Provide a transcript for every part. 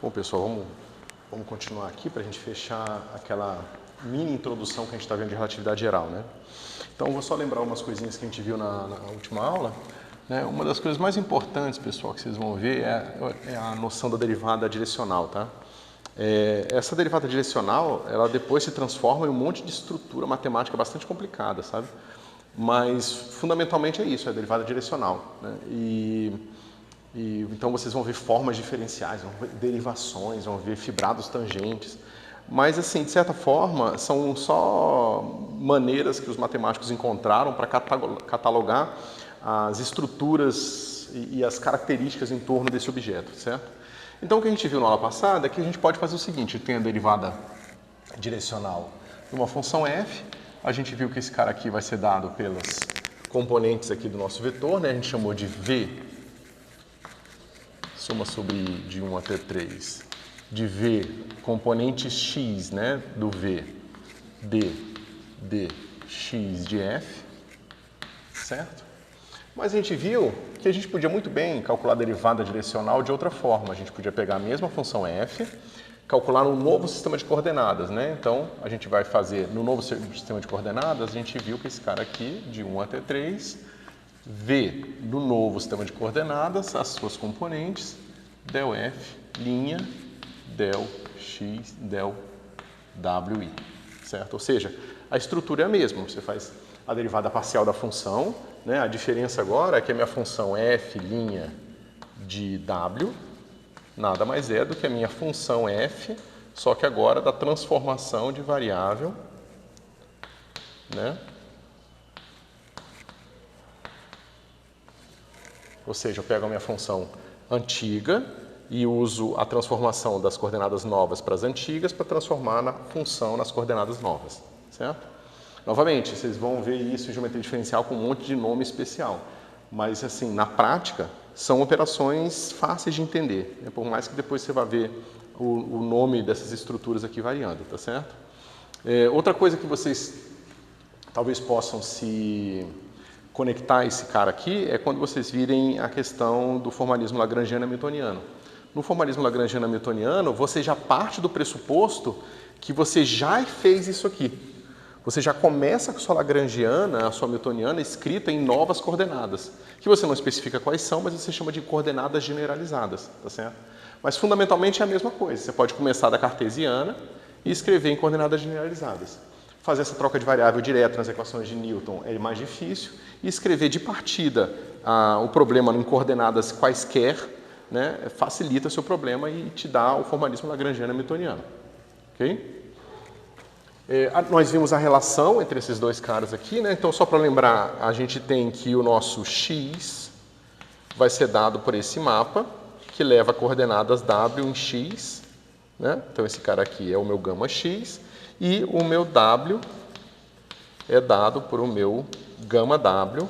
Bom, pessoal, vamos continuar aqui para a gente fechar aquela mini introdução que a gente está vendo de relatividade geral, né? Então, vou só lembrar umas coisinhas que a gente viu na última aula. Né? Uma das coisas mais importantes, pessoal, que vocês vão ver é a noção da derivada direcional, tá? Essa derivada direcional, ela depois se transforma em um monte de estrutura matemática bastante complicada, sabe? Mas, fundamentalmente, é isso, é a derivada direcional, né? Então vocês vão ver formas diferenciais, vão ver derivações, vão ver fibrados tangentes. Mas, assim, de certa forma, são só maneiras que os matemáticos encontraram para catalogar as estruturas e as características em torno desse objeto, certo? Então, o que a gente viu na aula passada é que a gente pode fazer o seguinte: tem a derivada direcional de uma função f, a gente viu que esse cara aqui vai ser dado pelas componentes aqui do nosso vetor, né? A gente chamou de v, soma sobre I de 1 até 3, de V, componente x, né, do V, dx de f, certo? Mas a gente viu que a gente podia muito bem calcular a derivada direcional de outra forma. A gente podia pegar a mesma função f, calcular um novo sistema de coordenadas, né? Então, a gente vai fazer, no novo sistema de coordenadas, a gente viu que esse cara aqui, de 1 até 3, V do novo sistema de coordenadas, as suas componentes, del f, linha, del x, del wi, certo? Ou seja, a estrutura é a mesma, você faz a derivada parcial da função, né? A diferença agora é que a minha função f' de w nada mais é do que a minha função f, só que agora da transformação de variável, né? Ou seja, eu pego a minha função antiga e uso a transformação das coordenadas novas para as antigas para transformar na função nas coordenadas novas, certo? Novamente, vocês vão ver isso em geometria diferencial com um monte de nome especial, mas assim, na prática, são operações fáceis de entender, né? Por mais que depois você vá ver o nome dessas estruturas aqui variando, tá certo? Outra coisa que vocês talvez possam se conectar esse cara aqui é quando vocês virem a questão do formalismo lagrangiano-hamiltoniano. No formalismo lagrangiano-hamiltoniano, você já parte do pressuposto que você já fez isso aqui. Você já começa com a sua lagrangiana, a sua hamiltoniana, escrita em novas coordenadas, que você não especifica quais são, mas você chama de coordenadas generalizadas, tá certo? Mas fundamentalmente é a mesma coisa. Você pode começar da cartesiana e escrever em coordenadas generalizadas. Fazer essa troca de variável direto nas equações de Newton é mais difícil, e escrever de partida o problema em coordenadas quaisquer, né, facilita o seu problema e te dá o formalismo lagrangiano-hamiltoniano. Ok? Nós vimos a relação entre esses dois caras aqui, né? Então, só para lembrar, a gente tem que o nosso x vai ser dado por esse mapa, que leva coordenadas w em x, né? Então, esse cara aqui é o meu gama x, e o meu w é dado por o meu gama w,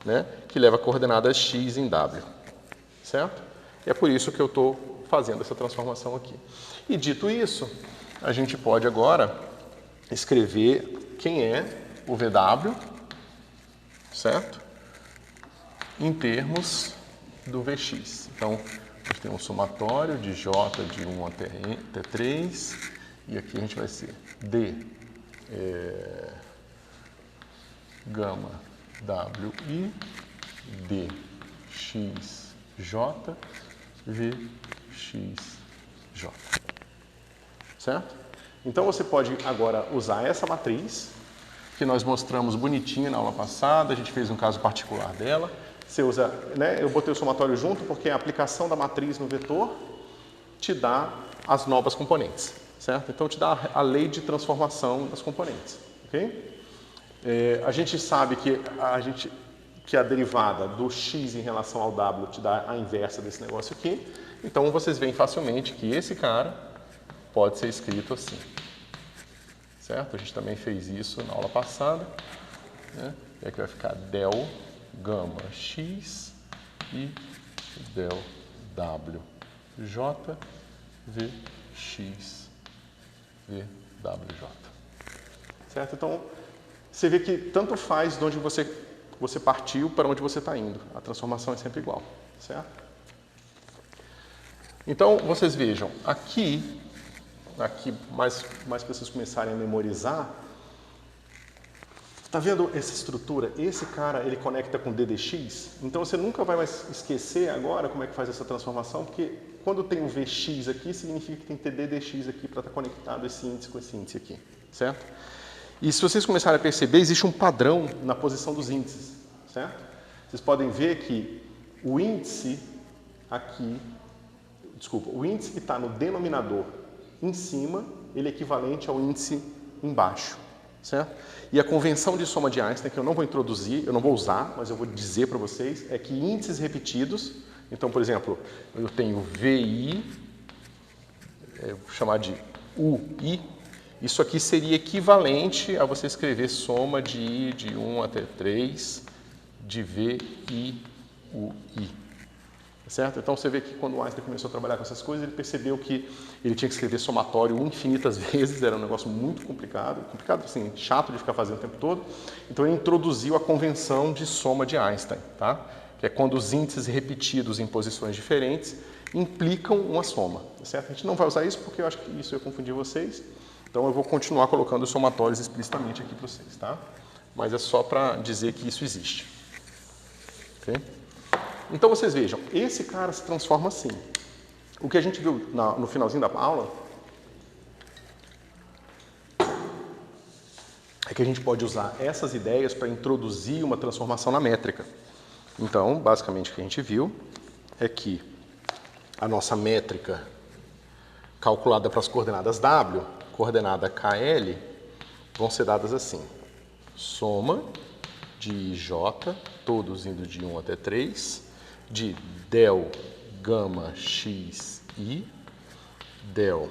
né? Que leva coordenadas x em w, certo? E é por isso que eu estou fazendo essa transformação aqui. E dito isso, a gente pode agora escrever quem é o VW, certo? Em termos do Vx. Então, a gente tem um somatório de J de 1 até 3, e aqui a gente vai ser D gama WI, DXJ, VXJ. Certo? Então, você pode agora usar essa matriz, que nós mostramos bonitinha na aula passada, a gente fez um caso particular dela. Você usa, né, eu botei o somatório junto porque a aplicação da matriz no vetor te dá as novas componentes, certo? Então, te dá a lei de transformação das componentes, ok? A gente sabe que a derivada do x em relação ao w te dá a inversa desse negócio aqui. Então, vocês veem facilmente que esse cara pode ser escrito assim, certo? A gente também fez isso na aula passada, né? E aqui vai ficar del gama x e del w j vx vwj, certo? Então, você vê que tanto faz de onde você partiu para onde você está indo. A transformação é sempre igual, certo? Então, vocês vejam, aqui mais para vocês começarem a memorizar, tá vendo essa estrutura? Esse cara, ele conecta com DDX, então você nunca vai mais esquecer agora como é que faz essa transformação, porque quando tem um VX aqui, significa que tem que ter DDX aqui para estar conectado esse índice com esse índice aqui, certo? E se vocês começarem a perceber, existe um padrão na posição dos índices, certo? Vocês podem ver que o índice aqui, o índice que está no denominador em cima, ele é equivalente ao índice embaixo, certo? E a convenção de soma de Einstein, que eu não vou introduzir, eu não vou usar, mas eu vou dizer para vocês, é que índices repetidos, então, por exemplo, eu tenho VI, vou chamar de UI, isso aqui seria equivalente a você escrever soma de I de 1 até 3 de VI, UI. Certo? Então você vê que quando o Einstein começou a trabalhar com essas coisas, ele percebeu que ele tinha que escrever somatório infinitas vezes, era um negócio muito complicado assim, chato de ficar fazendo o tempo todo. Então ele introduziu a convenção de soma de Einstein, tá? Que é quando os índices repetidos em posições diferentes implicam uma soma, certo? A gente não vai usar isso porque eu acho que isso ia confundir vocês, então eu vou continuar colocando os somatórios explicitamente aqui para vocês, tá? Mas é só para dizer que isso existe. Ok? Então vocês vejam, esse cara se transforma assim. O que a gente viu no finalzinho da aula é que a gente pode usar essas ideias para introduzir uma transformação na métrica. Então, basicamente o que a gente viu é que a nossa métrica calculada para as coordenadas W, coordenada KL, vão ser dadas assim. Soma de IJ, todos indo de 1 até 3, de del gama xi, del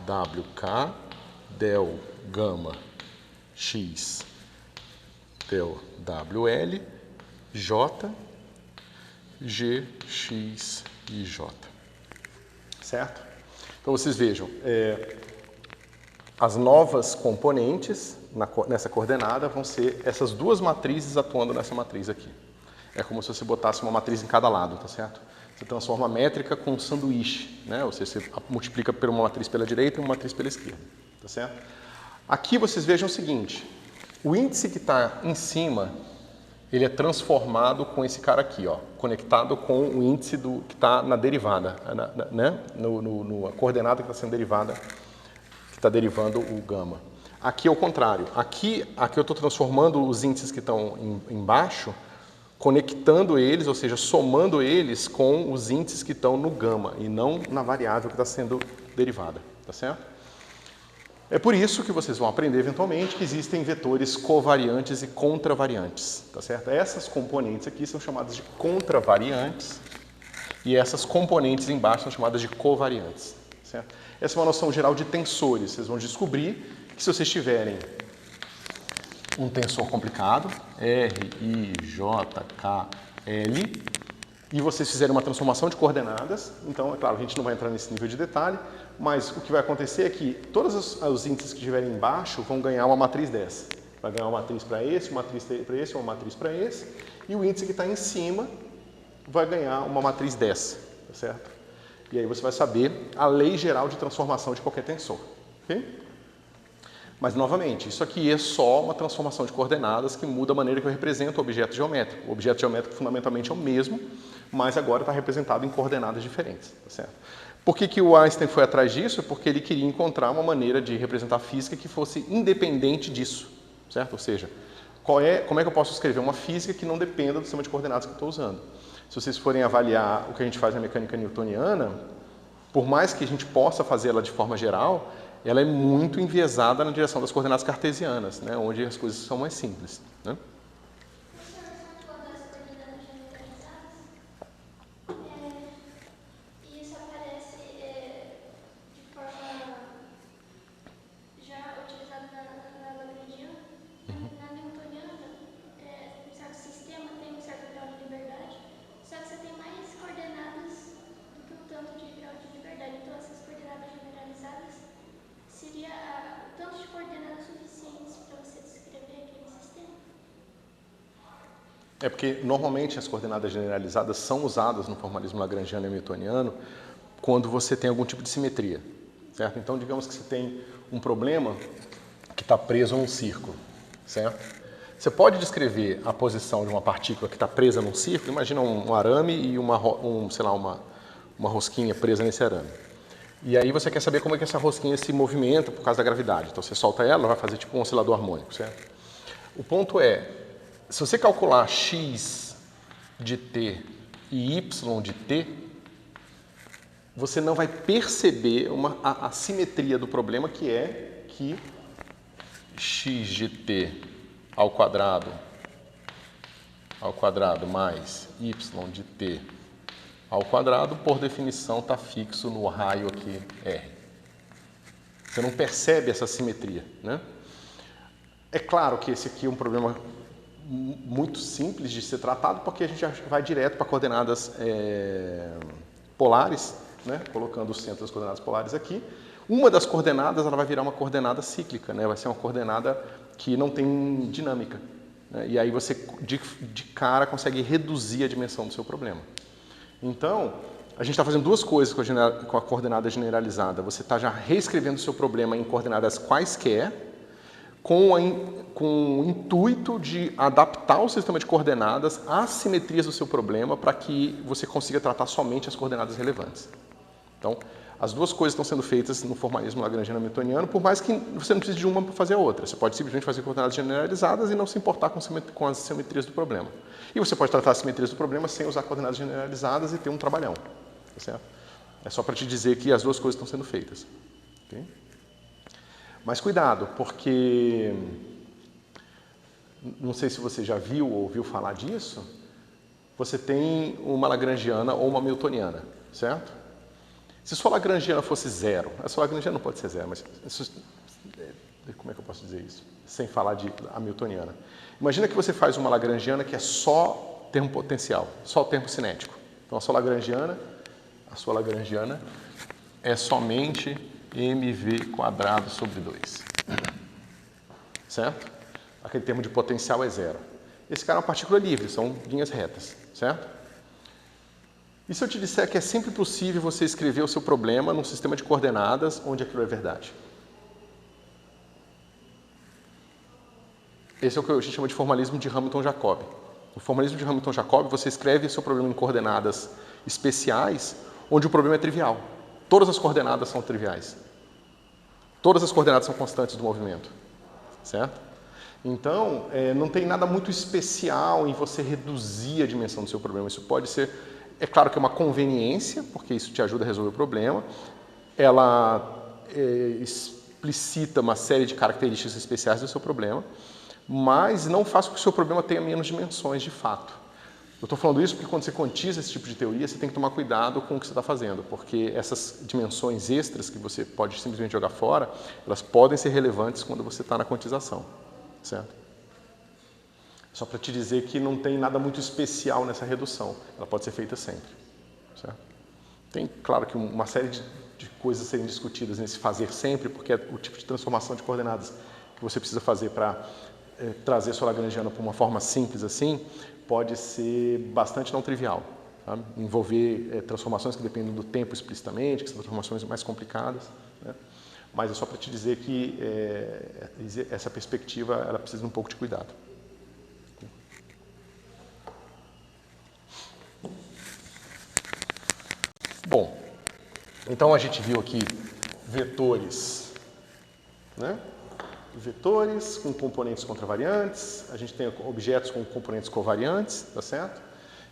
wk, del gama x, del wl, j, g, x e j. Certo? Então vocês vejam, as novas componentes nessa coordenada vão ser essas duas matrizes atuando nessa matriz aqui. É como se você botasse uma matriz em cada lado, tá certo? Você transforma a métrica com um sanduíche, né? Ou seja, você multiplica por uma matriz pela direita e uma matriz pela esquerda, tá certo? Aqui vocês vejam o seguinte, o índice que está em cima, ele é transformado com esse cara aqui, ó, conectado com o índice que está na derivada, né? A coordenada que está sendo derivada, que está derivando o gama. Aqui é o contrário, aqui eu estou transformando os índices que estão embaixo, conectando eles, ou seja, somando eles com os índices que estão no gama e não na variável que está sendo derivada, tá certo? É por isso que vocês vão aprender eventualmente que existem vetores covariantes e contravariantes, tá certo? Essas componentes aqui são chamadas de contravariantes e essas componentes embaixo são chamadas de covariantes, certo? Essa é uma noção geral de tensores. Vocês vão descobrir que se vocês tiverem um tensor complicado, R, I, J, K, L, e vocês fizerem uma transformação de coordenadas, então, é claro, a gente não vai entrar nesse nível de detalhe, mas o que vai acontecer é que todos os índices que estiverem embaixo vão ganhar uma matriz dessa. Vai ganhar uma matriz para esse, uma matriz para esse, uma matriz para esse, e o índice que está em cima vai ganhar uma matriz dessa, tá certo? E aí você vai saber a lei geral de transformação de qualquer tensor, ok? Mas, novamente, isso aqui é só uma transformação de coordenadas que muda a maneira que eu represento o objeto geométrico. O objeto geométrico, fundamentalmente, é o mesmo, mas agora está representado em coordenadas diferentes, tá certo? Por que o Einstein foi atrás disso? Porque ele queria encontrar uma maneira de representar a física que fosse independente disso, certo? Ou seja, como é que eu posso escrever uma física que não dependa do sistema de coordenadas que eu estou usando? Se vocês forem avaliar o que a gente faz na mecânica newtoniana, por mais que a gente possa fazer ela de forma geral, ela é muito enviesada na direção das coordenadas cartesianas, né, onde as coisas são mais simples, né? Isso aparece de forma já utilizada na lagrangiana. Na newtoniana, um certo sistema tem um certo grau de liberdade, só que você tem mais coordenadas do que o tanto de grau de liberdade. Então, essas coordenadas generalizadas seria o tanto de coordenadas suficientes para você descrever aquele sistema? É porque, normalmente, as coordenadas generalizadas são usadas no formalismo lagrangiano e newtoniano quando você tem algum tipo de simetria, certo? Então, digamos que você tem um problema que está preso num círculo, certo? Você pode descrever a posição de uma partícula que está presa num círculo, imagina um arame e uma rosquinha presa nesse arame. E aí você quer saber como é que essa rosquinha se movimenta por causa da gravidade. Então você solta ela vai fazer tipo um oscilador harmônico, certo? O ponto é, se você calcular x de t e y de t, você não vai perceber a simetria do problema, que é que x de t ao quadrado mais y de t ao quadrado, por definição, está fixo no raio aqui R. Você não percebe essa simetria, né? É claro que esse aqui é um problema muito simples de ser tratado, porque a gente já vai direto para coordenadas polares, né? Colocando o centro das coordenadas polares aqui. Uma das coordenadas ela vai virar uma coordenada cíclica, né? Vai ser uma coordenada que não tem dinâmica, né? E aí você, de cara, consegue reduzir a dimensão do seu problema. Então, a gente está fazendo duas coisas com a coordenada generalizada. Você está já reescrevendo o seu problema em coordenadas quaisquer, com o intuito de adaptar o sistema de coordenadas às simetrias do seu problema para que você consiga tratar somente as coordenadas relevantes. Então, as duas coisas estão sendo feitas no formalismo lagrangiano-hamiltoniano, por mais que você não precise de uma para fazer a outra. Você pode simplesmente fazer coordenadas generalizadas e não se importar com as simetrias do problema. E você pode tratar as simetrias do problema sem usar coordenadas generalizadas e ter um trabalhão. Tá certo? É só para te dizer que as duas coisas estão sendo feitas. Okay? Mas cuidado, porque não sei se você já viu ou ouviu falar disso, você tem uma lagrangiana ou uma hamiltoniana, certo? Se sua lagrangiana fosse zero, a sua lagrangiana não pode ser zero, mas como é que eu posso dizer isso? Sem falar de hamiltoniana. Imagina que você faz uma lagrangiana que é só termo potencial, só termo cinético. Então a sua lagrangiana é somente mv² sobre 2. Certo? Aquele termo de potencial é zero. Esse cara é uma partícula livre, são linhas retas, certo? E se eu te disser que é sempre possível você escrever o seu problema num sistema de coordenadas onde aquilo é verdade? Esse é o que a gente chama de formalismo de Hamilton-Jacobi. No formalismo de Hamilton-Jacobi, você escreve o seu problema em coordenadas especiais, onde o problema é trivial. Todas as coordenadas são triviais. Todas as coordenadas são constantes do movimento, certo? Então, não tem nada muito especial em você reduzir a dimensão do seu problema. Isso pode ser, é claro que é uma conveniência, porque isso te ajuda a resolver o problema. Ela explicita uma série de características especiais do seu problema, mas não faz com que o seu problema tenha menos dimensões de fato. Eu estou falando isso porque quando você quantiza esse tipo de teoria, você tem que tomar cuidado com o que você está fazendo, porque essas dimensões extras que você pode simplesmente jogar fora, elas podem ser relevantes quando você está na quantização, certo? Só para te dizer que não tem nada muito especial nessa redução, ela pode ser feita sempre, certo? Tem, claro, que uma série de coisas a serem discutidas nesse fazer sempre, porque é o tipo de transformação de coordenadas que você precisa fazer para trazer a sua lagrangiana para uma forma simples assim, pode ser bastante não trivial. Tá? Envolver transformações que dependem do tempo explicitamente, que são transformações mais complicadas. Né? Mas é só para te dizer que essa perspectiva ela precisa de um pouco de cuidado. Bom, então a gente viu aqui vetores, né? Vetores com componentes contravariantes, a gente tem objetos com componentes covariantes, tá certo?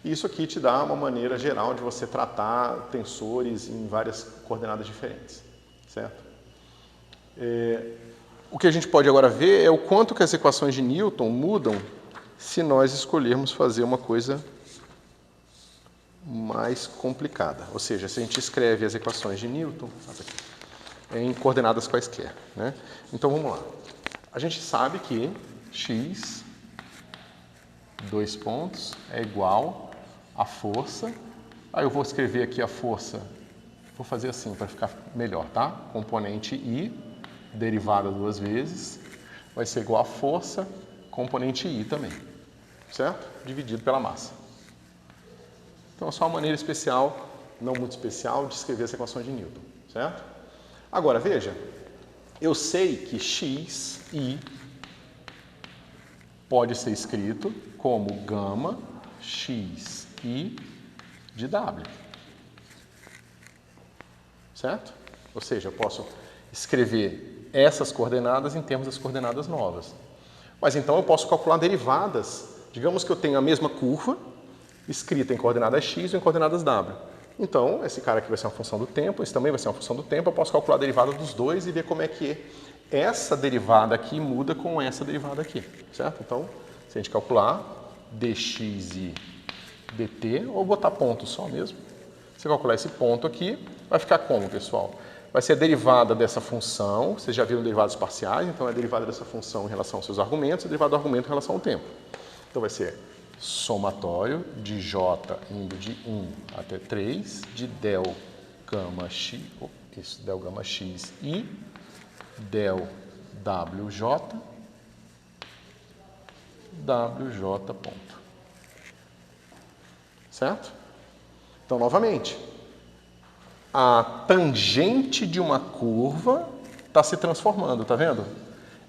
E isso aqui te dá uma maneira geral de você tratar tensores em várias coordenadas diferentes, certo? O que a gente pode agora ver é o quanto que as equações de Newton mudam se nós escolhermos fazer uma coisa mais complicada. Ou seja, se a gente escreve as equações de Newton em coordenadas quaisquer, né? Então vamos lá. A gente sabe que x, é igual à força. Aí eu vou escrever aqui a força, vou fazer assim para ficar melhor, tá? Componente I, derivada duas vezes, vai ser igual a força, componente I também, certo? Dividido pela massa. Então é só uma maneira especial não muito especial de escrever as equações de Newton, certo? Agora, veja, eu sei que xi pode ser escrito como gama xi de w, certo? Ou seja, eu posso escrever essas coordenadas em termos das coordenadas novas. Mas então eu posso calcular derivadas. Digamos que eu tenho a mesma curva escrita em coordenadas x ou em coordenadas w. Então, esse cara aqui vai ser uma função do tempo, esse também vai ser uma função do tempo, eu posso calcular a derivada dos dois e ver como é que essa derivada aqui muda com essa derivada aqui, certo? Então, se a gente calcular dx e dt, ou botar ponto só mesmo, se eu calcular esse ponto aqui, vai ficar como, pessoal? Vai ser a derivada dessa função, vocês já viram derivadas parciais, então é a derivada dessa função em relação aos seus argumentos e a derivada do argumento em relação ao tempo. Então vai ser somatório de j indo de 1 até 3 de del gama x, del gama x i del wj ponto. Certo? Então, novamente, a tangente de uma curva está se transformando, tá vendo?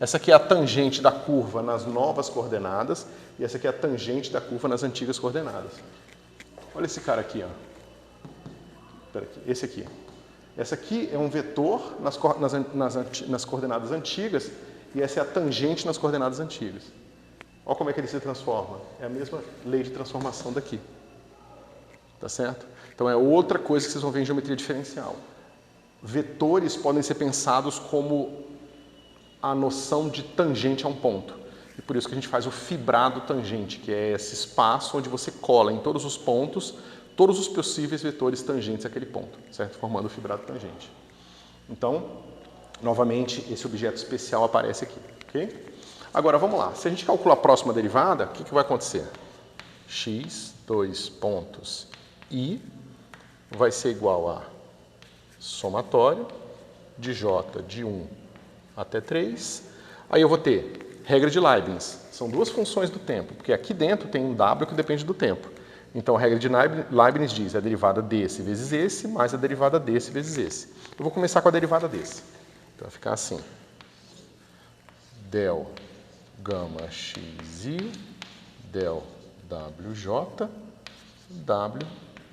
Essa aqui é a tangente da curva nas novas coordenadas e essa aqui é a tangente da curva nas antigas coordenadas. Olha esse cara aqui, ó. Espera aqui, esse aqui. Essa aqui é um vetor nas coordenadas antigas e essa é a tangente nas coordenadas antigas. Olha como é que ele se transforma. É a mesma lei de transformação daqui. Tá certo? Então é outra coisa que vocês vão ver em geometria diferencial. Vetores podem ser pensados como a noção de tangente a um ponto. E por isso que a gente faz o fibrado tangente, que é esse espaço onde você cola em todos os pontos todos os possíveis vetores tangentes àquele ponto, certo? Formando o fibrado tangente. Então, novamente, esse objeto especial aparece aqui, ok? Agora, vamos lá. Se a gente calcular a próxima derivada, o que vai acontecer? X, 2 pontos, I, vai ser igual a somatório de J de 1 até 3. Aí eu vou ter regra de Leibniz. São duas funções do tempo, porque aqui dentro tem um W que depende do tempo. Então, a regra de Leibniz diz a derivada desse vezes esse, mais a derivada desse vezes esse. Eu vou começar com a derivada desse. Então, vai ficar assim. Del gama xi, del wj, w,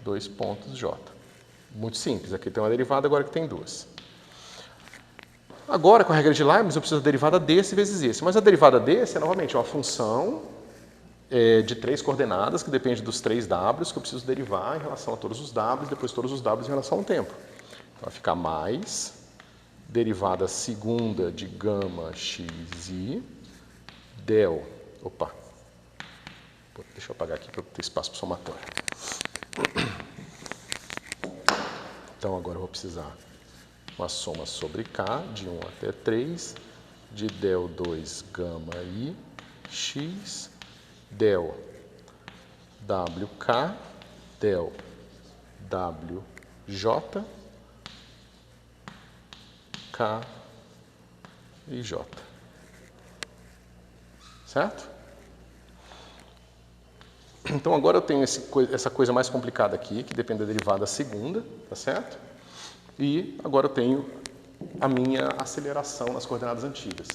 2 pontos j. Muito simples. Aqui tem uma derivada, agora que tem duas. Agora, com a regra de Leibniz, eu preciso da derivada desse vezes esse. Mas a derivada desse é, novamente, uma função de 3 coordenadas, que depende dos 3 w's, que eu preciso derivar em relação a todos os w's, depois todos os w's em relação ao tempo. Então, vai ficar mais derivada segunda de gama xi, del... Opa! Deixa eu apagar aqui para ter espaço para o somatório. Então, agora eu vou precisar uma soma sobre K, de 1 até 3, de del 2 gama I, x, del WK, del WJ, K e J. Certo? Então, agora eu tenho essa coisa mais complicada aqui, que depende da derivada segunda, tá certo? E agora eu tenho a minha aceleração nas coordenadas antigas.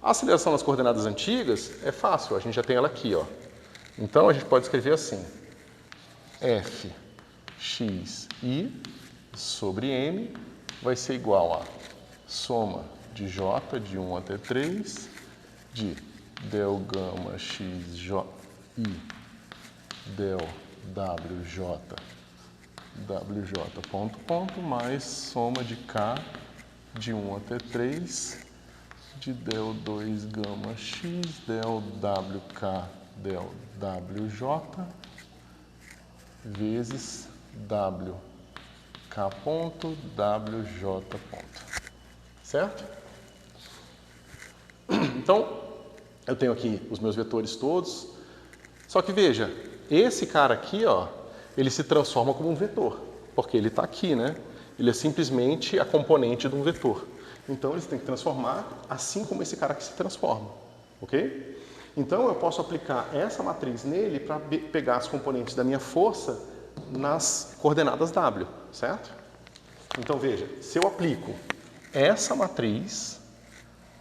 A aceleração nas coordenadas antigas é fácil, a gente já tem ela aqui, ó. Então, a gente pode escrever assim. F x i sobre m vai ser igual a soma de j de 1 até 3 de del gama xi del wj ponto mais soma de k de 1 até 3 de del 2 gama x del wk del wj vezes wk ponto wj ponto. Certo? Então, eu tenho aqui os meus vetores todos. Só que veja, esse cara aqui, ó, ele se transforma como um vetor, porque ele está aqui, né? Ele é simplesmente a componente de um vetor. Então, eles têm que transformar assim como esse cara aqui se transforma, ok? Então, eu posso aplicar essa matriz nele para pegar as componentes da minha força nas coordenadas W, certo? Então veja, se eu aplico essa matriz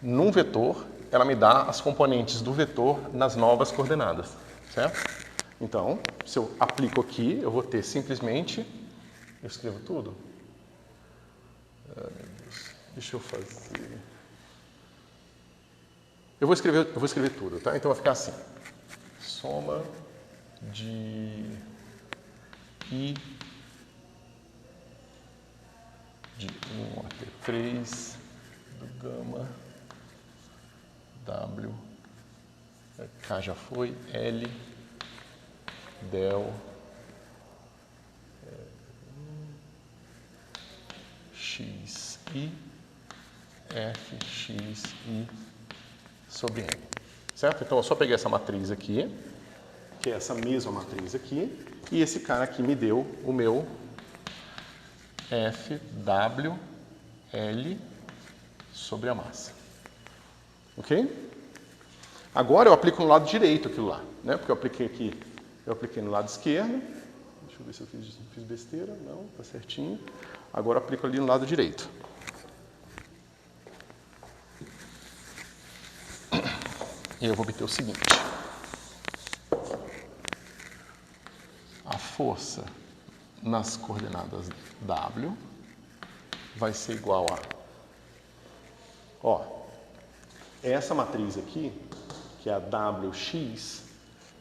num vetor, ela me dá as componentes do vetor nas novas coordenadas, certo? Então, se eu aplico aqui, eu vou ter simplesmente... Eu escrevo tudo? Ah, meu Deus. Deixa eu fazer... Eu vou escrever tudo, tá? Então vai ficar assim. Soma de I de 1 até 3 do gama W, K já foi, L, del, X, I, F, X, I sobre N, certo? Então eu só peguei essa matriz aqui, que é essa mesma matriz aqui, e esse cara aqui me deu o meu F, W, L sobre a massa. Ok? Agora eu aplico no lado direito aquilo lá, né? Porque eu apliquei aqui, eu apliquei no lado esquerdo. Deixa eu ver se eu fiz besteira. Não, tá certinho. Agora eu aplico ali no lado direito. E eu vou obter o seguinte. A força nas coordenadas W vai ser igual a... Ó, essa matriz aqui, que é a WX,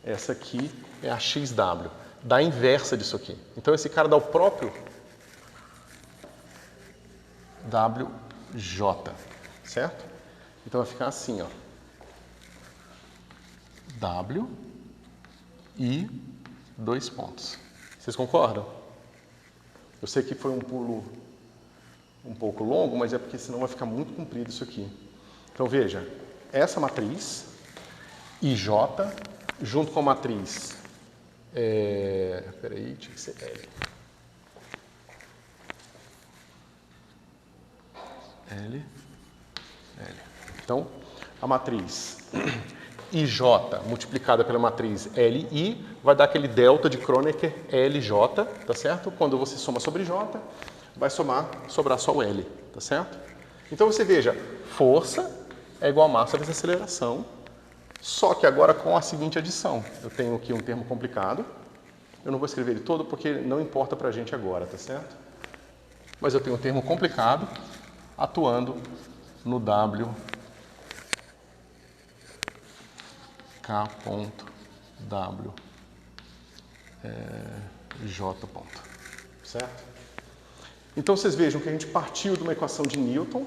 essa aqui é a XW, dá a inversa disso aqui. Então esse cara dá o próprio WJ, certo? Então vai ficar assim, ó. W e 2 pontos. Vocês concordam? Eu sei que foi um pulo um pouco longo, mas é porque senão vai ficar muito comprido isso aqui. Então veja, essa matriz, IJ, junto com a matriz, peraí, tinha que ser L. L. Então, a matriz IJ multiplicada pela matriz LI vai dar aquele delta de Kronecker LJ, tá certo? Quando você soma sobre J, vai sobrar só o L, tá certo? Então você veja, força é igual a massa vezes aceleração, só que agora com a seguinte adição. Eu tenho aqui um termo complicado, eu não vou escrever ele todo porque não importa pra gente agora, tá certo? Mas eu tenho um termo complicado atuando no W K.W J. Certo? Então vocês vejam que a gente partiu de uma equação de Newton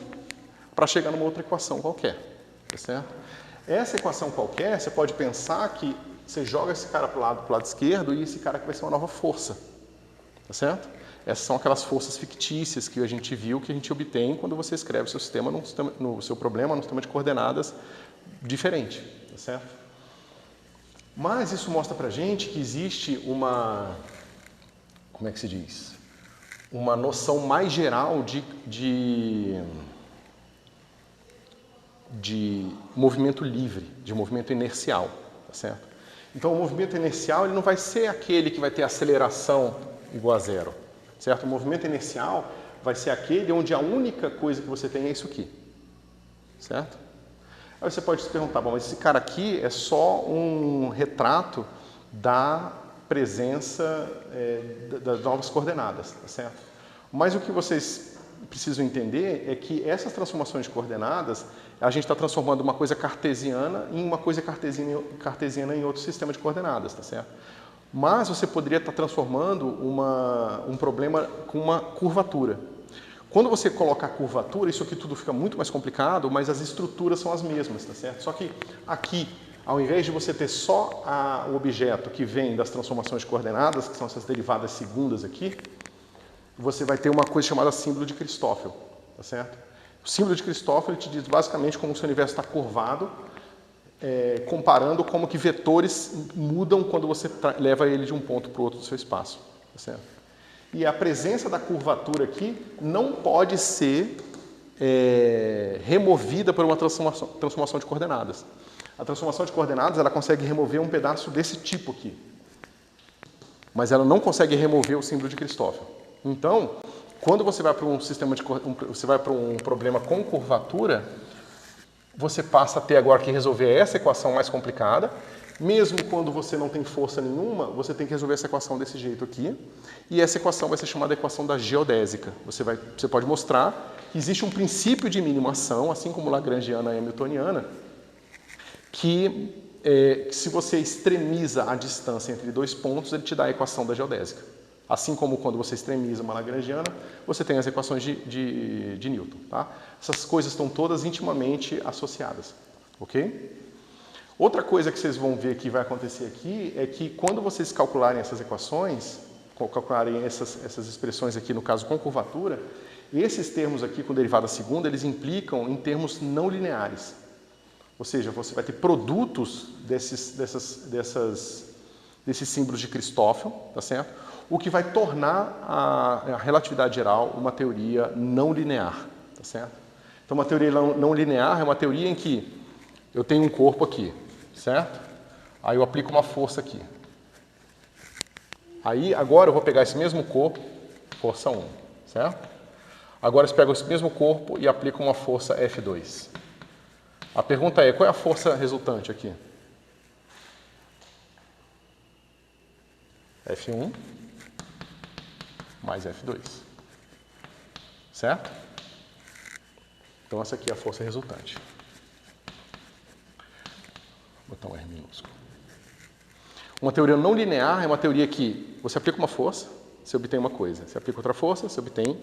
para chegar numa outra equação qualquer, tá certo? Essa equação qualquer, você pode pensar que você joga esse cara para o lado esquerdo e esse cara que vai ser uma nova força, tá certo? Essas são aquelas forças fictícias que a gente viu, que a gente obtém quando você escreve o seu sistema, no seu problema num sistema de coordenadas diferente, tá certo? Mas isso mostra pra gente que existe uma, como é que se diz? Uma noção mais geral de movimento livre, de movimento inercial, tá certo? Então o movimento inercial ele não vai ser aquele que vai ter aceleração igual a zero, certo? O movimento inercial vai ser aquele onde a única coisa que você tem é isso aqui, certo? Aí você pode se perguntar, bom, mas esse cara aqui é só um retrato da presença das novas coordenadas, tá certo? Mas o que vocês precisam entender é que essas transformações de coordenadas, a gente está transformando uma coisa cartesiana em uma coisa cartesiana em outro sistema de coordenadas, tá certo? Mas você poderia estar transformando um problema com uma curvatura. Quando você coloca a curvatura, isso aqui tudo fica muito mais complicado, mas as estruturas são as mesmas, tá certo? Só que aqui, ao invés de você ter só o objeto que vem das transformações de coordenadas, que são essas derivadas segundas aqui, você vai ter uma coisa chamada símbolo de Christoffel, tá certo? O símbolo de Christoffel te diz basicamente como o seu universo está curvado, comparando como que vetores mudam quando você leva ele de um ponto para o outro do seu espaço, tá certo? E a presença da curvatura aqui não pode ser removida por uma transformação de coordenadas. A transformação de coordenadas ela consegue remover um pedaço desse tipo aqui. mas ela não consegue remover o símbolo de Christoffel. Então, quando você vai para um problema com curvatura, você passa a ter agora que resolver essa equação mais complicada. Mesmo quando você não tem força nenhuma, você tem que resolver essa equação desse jeito aqui. E essa equação vai ser chamada equação da geodésica. Você pode mostrar que existe um princípio de mínima-ação, assim como lagrangiana e hamiltoniana, que se você extremiza a distância entre dois pontos, ele te dá a equação da geodésica. Assim como quando você extremiza uma lagrangiana, você tem as equações de Newton. Tá? Essas coisas estão todas intimamente associadas. Ok? Outra coisa que vocês vão ver que vai acontecer aqui é que quando vocês calcularem essas equações, calcularem essas expressões aqui, no caso com curvatura, esses termos aqui com derivada segunda, eles implicam em termos não lineares. Ou seja, você vai ter produtos desses símbolos de Christoffel, tá certo? O que vai tornar a relatividade geral uma teoria não linear, tá certo? Então, uma teoria não linear é uma teoria em que eu tenho um corpo aqui, certo? Aí eu aplico uma força aqui. Aí, agora eu vou pegar esse mesmo corpo, força 1, certo? Agora eu pego esse mesmo corpo e aplico uma força F2. A pergunta é, qual é a força resultante aqui? F1 mais F2. Certo? Então essa aqui é a força resultante. Vou botar um R minúsculo. Uma teoria não linear é uma teoria que você aplica uma força, você obtém uma coisa. Você aplica outra força, você obtém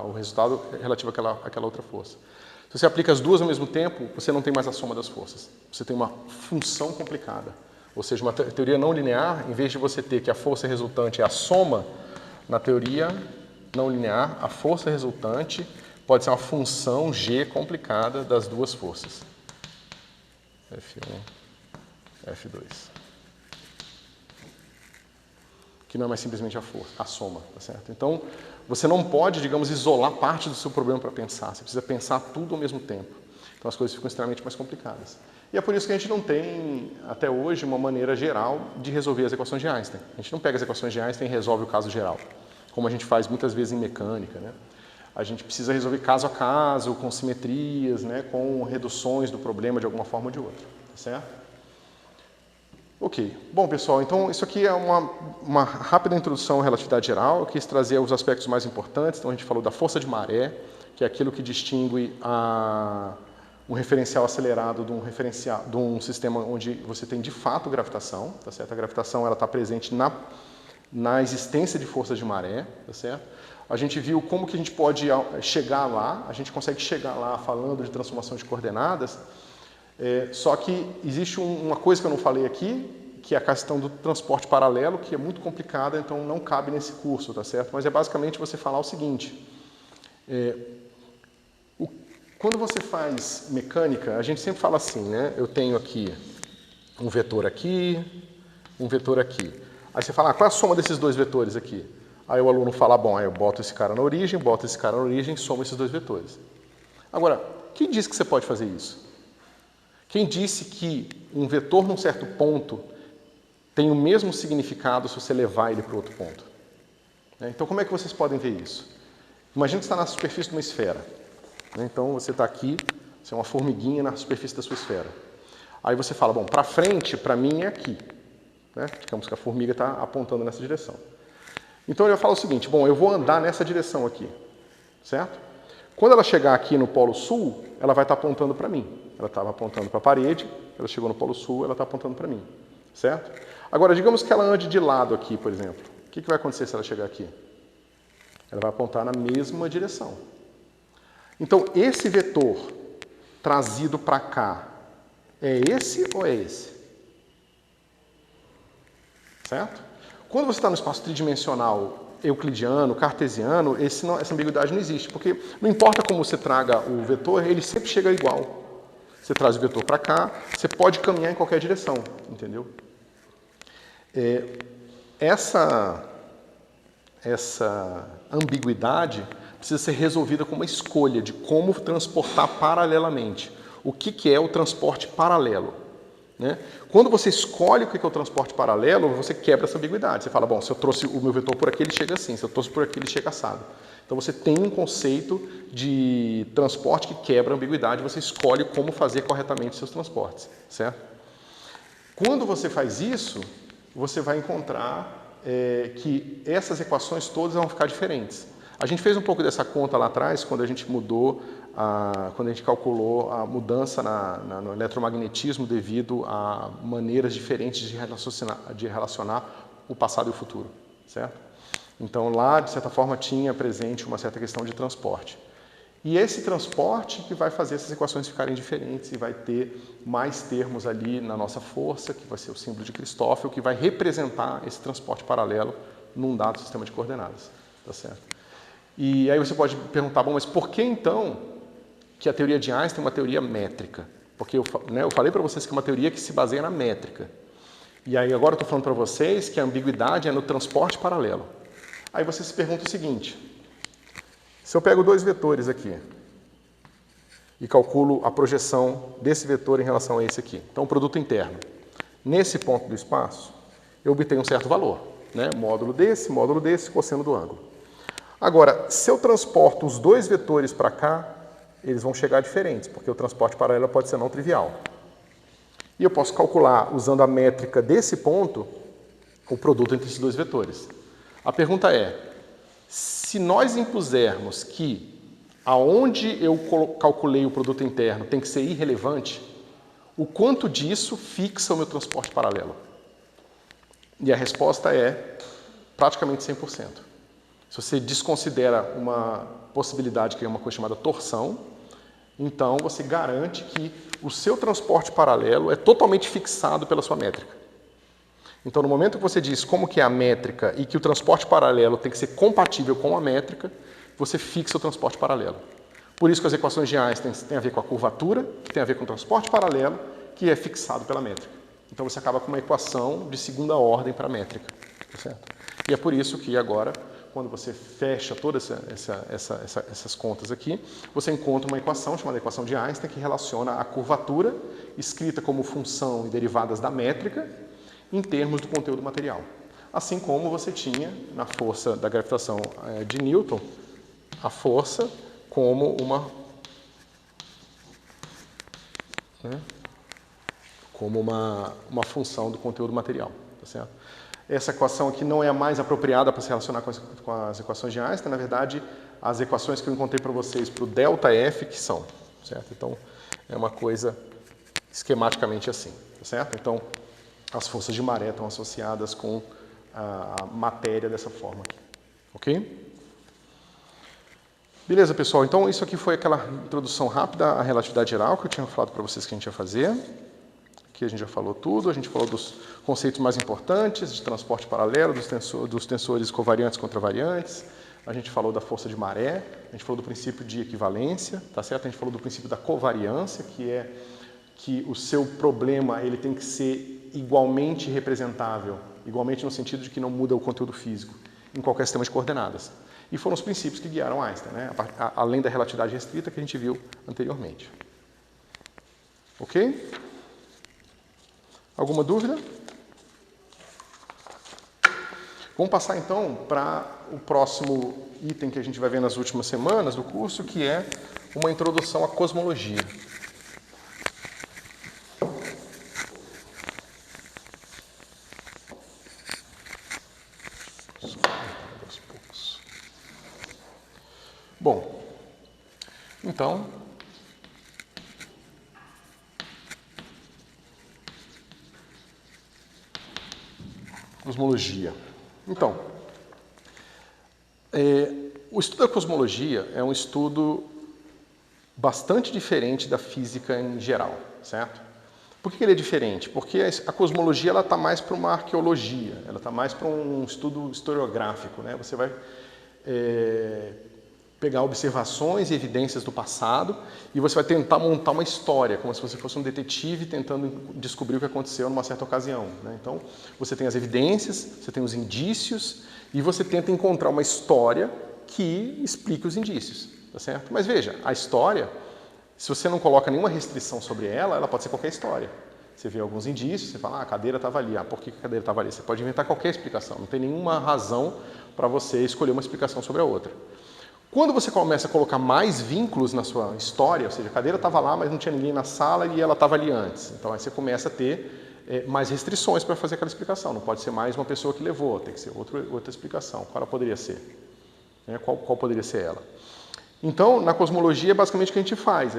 o resultado relativo àquela outra força. Se você aplica as duas ao mesmo tempo, você não tem mais a soma das forças. Você tem uma função complicada. Ou seja, uma teoria não linear, em vez de você ter que a força resultante é a soma, na teoria não linear, a força resultante pode ser uma função G complicada das duas forças. F1, F2. Que não é mais simplesmente a força, a soma, tá certo? Então, você não pode, digamos, isolar parte do seu problema para pensar. Você precisa pensar tudo ao mesmo tempo. Então, as coisas ficam extremamente mais complicadas. E é por isso que a gente não tem, até hoje, uma maneira geral de resolver as equações de Einstein. A gente não pega as equações de Einstein e resolve o caso geral, como a gente faz muitas vezes em mecânica, né? A gente precisa resolver caso a caso, com simetrias, né? Com reduções do problema de alguma forma ou de outra, tá certo? Ok. Bom, pessoal, então isso aqui é uma rápida introdução à relatividade geral. Eu quis trazer os aspectos mais importantes. Então, a gente falou da força de maré, que é aquilo que distingue um referencial acelerado de um sistema onde você tem, de fato, gravitação. Tá certo? A gravitação está presente na existência de forças de maré. Tá certo? A gente viu como que a gente pode chegar lá. A gente consegue chegar lá falando de transformação de coordenadas. Só que existe uma coisa que eu não falei aqui, que é a questão do transporte paralelo, que é muito complicada, então não cabe nesse curso, tá certo? Mas é basicamente você falar o seguinte, quando você faz mecânica, a gente sempre fala assim, né? Eu tenho aqui um vetor aqui, um vetor aqui. Aí você fala, qual é a soma desses dois vetores aqui? Aí o aluno fala, bom, aí eu boto esse cara na origem, boto esse cara na origem, somo esses dois vetores. Agora, quem disse que você pode fazer isso? Quem disse que um vetor num certo ponto tem o mesmo significado se você levar ele para outro ponto? Então, como é que vocês podem ver isso? Imagina que você está na superfície de uma esfera. Então, você está aqui, você é uma formiguinha na superfície da sua esfera. Aí você fala, bom, para frente, para mim é aqui. Digamos que a formiga está apontando nessa direção. Então, ele vai falar o seguinte, bom, eu vou andar nessa direção aqui, certo? Quando ela chegar aqui no Polo Sul, ela vai estar apontando para mim. Ela estava apontando para a parede, ela chegou no Polo Sul, ela está apontando para mim, certo? Agora, digamos que ela ande de lado aqui, por exemplo. O que vai acontecer se ela chegar aqui? Ela vai apontar na mesma direção. Então, esse vetor trazido para cá, é esse ou é esse? Certo? Quando você está no espaço tridimensional euclidiano, cartesiano, essa ambiguidade não existe, porque não importa como você traga o vetor, ele sempre chega igual. Você traz o vetor para cá, você pode caminhar em qualquer direção, entendeu? Essa ambiguidade precisa ser resolvida com uma escolha de como transportar paralelamente. O que é o transporte paralelo? né? Quando você escolhe o que é o transporte paralelo, você quebra essa ambiguidade. Você fala, bom, se eu trouxe o meu vetor por aqui, ele chega assim. Se eu trouxe por aqui, ele chega assado. Então você tem um conceito de transporte que quebra a ambiguidade, você escolhe como fazer corretamente os seus transportes, certo? Quando você faz isso, você vai encontrar que essas equações todas vão ficar diferentes. A gente fez um pouco dessa conta lá atrás, quando a gente quando a gente calculou a mudança no eletromagnetismo devido a maneiras diferentes de relacionar o passado e o futuro, certo? Então lá, de certa forma, tinha presente uma certa questão de transporte. E esse transporte que vai fazer essas equações ficarem diferentes e vai ter mais termos ali na nossa força, que vai ser o símbolo de Christoffel, que vai representar esse transporte paralelo num dado sistema de coordenadas, tá certo? E aí você pode perguntar, bom, mas por que então que a teoria de Einstein é uma teoria métrica? Porque eu falei para vocês que é uma teoria que se baseia na métrica. E aí agora eu estou falando para vocês que a ambiguidade é no transporte paralelo. Aí você se pergunta o seguinte, se eu pego dois vetores aqui e calculo a projeção desse vetor em relação a esse aqui, então o produto interno, nesse ponto do espaço, eu obtenho um certo valor, né? Módulo desse, cosseno do ângulo. Agora, se eu transporto os dois vetores para cá, eles vão chegar diferentes, porque o transporte paralelo pode ser não trivial. E eu posso calcular, usando a métrica desse ponto, o produto entre esses dois vetores. A pergunta é, se nós impusermos que aonde eu calculei o produto interno tem que ser irrelevante, o quanto disso fixa o meu transporte paralelo? E a resposta é praticamente 100%. Se você desconsidera uma possibilidade que é uma coisa chamada torção, então você garante que o seu transporte paralelo é totalmente fixado pela sua métrica. Então, no momento que você diz como que é a métrica e que o transporte paralelo tem que ser compatível com a métrica, você fixa o transporte paralelo. Por isso que as equações de Einstein têm a ver com a curvatura, que tem a ver com o transporte paralelo, que é fixado pela métrica. Então, você acaba com uma equação de segunda ordem para a métrica. Tá certo? E é por isso que agora, quando você fecha todas essas contas aqui, você encontra uma equação chamada equação de Einstein, que relaciona a curvatura, escrita como função e derivadas da métrica, em termos do conteúdo material. Assim como você tinha na força da gravitação de Newton, a força como uma função do conteúdo material. Tá certo? Essa equação aqui não é a mais apropriada para se relacionar com as equações de Einstein. Na verdade, as equações que eu encontrei para vocês para o ΔF que são. Certo? Então, é uma coisa esquematicamente assim. Tá certo? Então, as forças de maré estão associadas com a matéria dessa forma aqui. Ok? Beleza, pessoal? Então, isso aqui foi aquela introdução rápida à relatividade geral que eu tinha falado para vocês que a gente ia fazer. Aqui a gente já falou tudo, a gente falou dos conceitos mais importantes, de transporte paralelo, dos tensores covariantes contra variantes, a gente falou da força de maré, a gente falou do princípio de equivalência, tá certo? A gente falou do princípio da covariância, que é que o seu problema ele tem que ser igualmente representável, igualmente no sentido de que não muda o conteúdo físico, em qualquer sistema de coordenadas. E foram os princípios que guiaram Einstein, né? Além da relatividade restrita que a gente viu anteriormente. Ok? Alguma dúvida? Vamos passar então para o próximo item que a gente vai ver nas últimas semanas do curso, que é uma introdução à cosmologia. Bom, então, cosmologia. Então, o estudo da cosmologia é um estudo bastante diferente da física em geral, certo? Por que ele é diferente? Porque a cosmologia está mais para uma arqueologia, ela está mais para um estudo historiográfico, né? Você vai pegar observações e evidências do passado e você vai tentar montar uma história, como se você fosse um detetive tentando descobrir o que aconteceu numa certa ocasião, né? Então, você tem as evidências, você tem os indícios e você tenta encontrar uma história que explique os indícios, tá certo? Mas veja, a história, se você não coloca nenhuma restrição sobre ela, ela pode ser qualquer história. Você vê alguns indícios, você fala, a cadeira estava ali. Por que a cadeira estava ali? Você pode inventar qualquer explicação, não tem nenhuma razão para você escolher uma explicação sobre a outra. Quando você começa a colocar mais vínculos na sua história, ou seja, a cadeira estava lá, mas não tinha ninguém na sala e ela estava ali antes. Então aí você começa a ter mais restrições para fazer aquela explicação. Não pode ser mais uma pessoa que levou, tem que ser outra explicação. Qual ela poderia ser? Qual poderia ser ela? Então, na cosmologia, é basicamente o que a gente faz.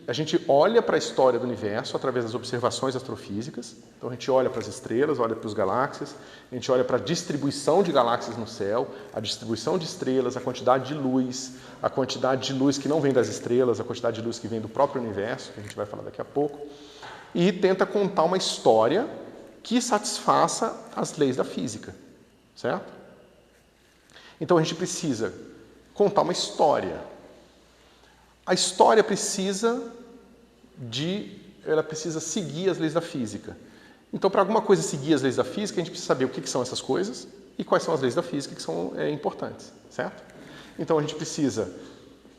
A gente olha para a história do universo através das observações astrofísicas. Então, a gente olha para as estrelas, olha para as galáxias, a gente olha para a distribuição de galáxias no céu, a distribuição de estrelas, a quantidade de luz que não vem das estrelas, a quantidade de luz que vem do próprio universo, que a gente vai falar daqui a pouco, e tenta contar uma história que satisfaça as leis da física, certo? Então, a gente precisa contar uma história. A história ela precisa seguir as leis da física. Então, para alguma coisa seguir as leis da física, a gente precisa saber o que são essas coisas e quais são as leis da física que são importantes, certo? Então, a gente precisa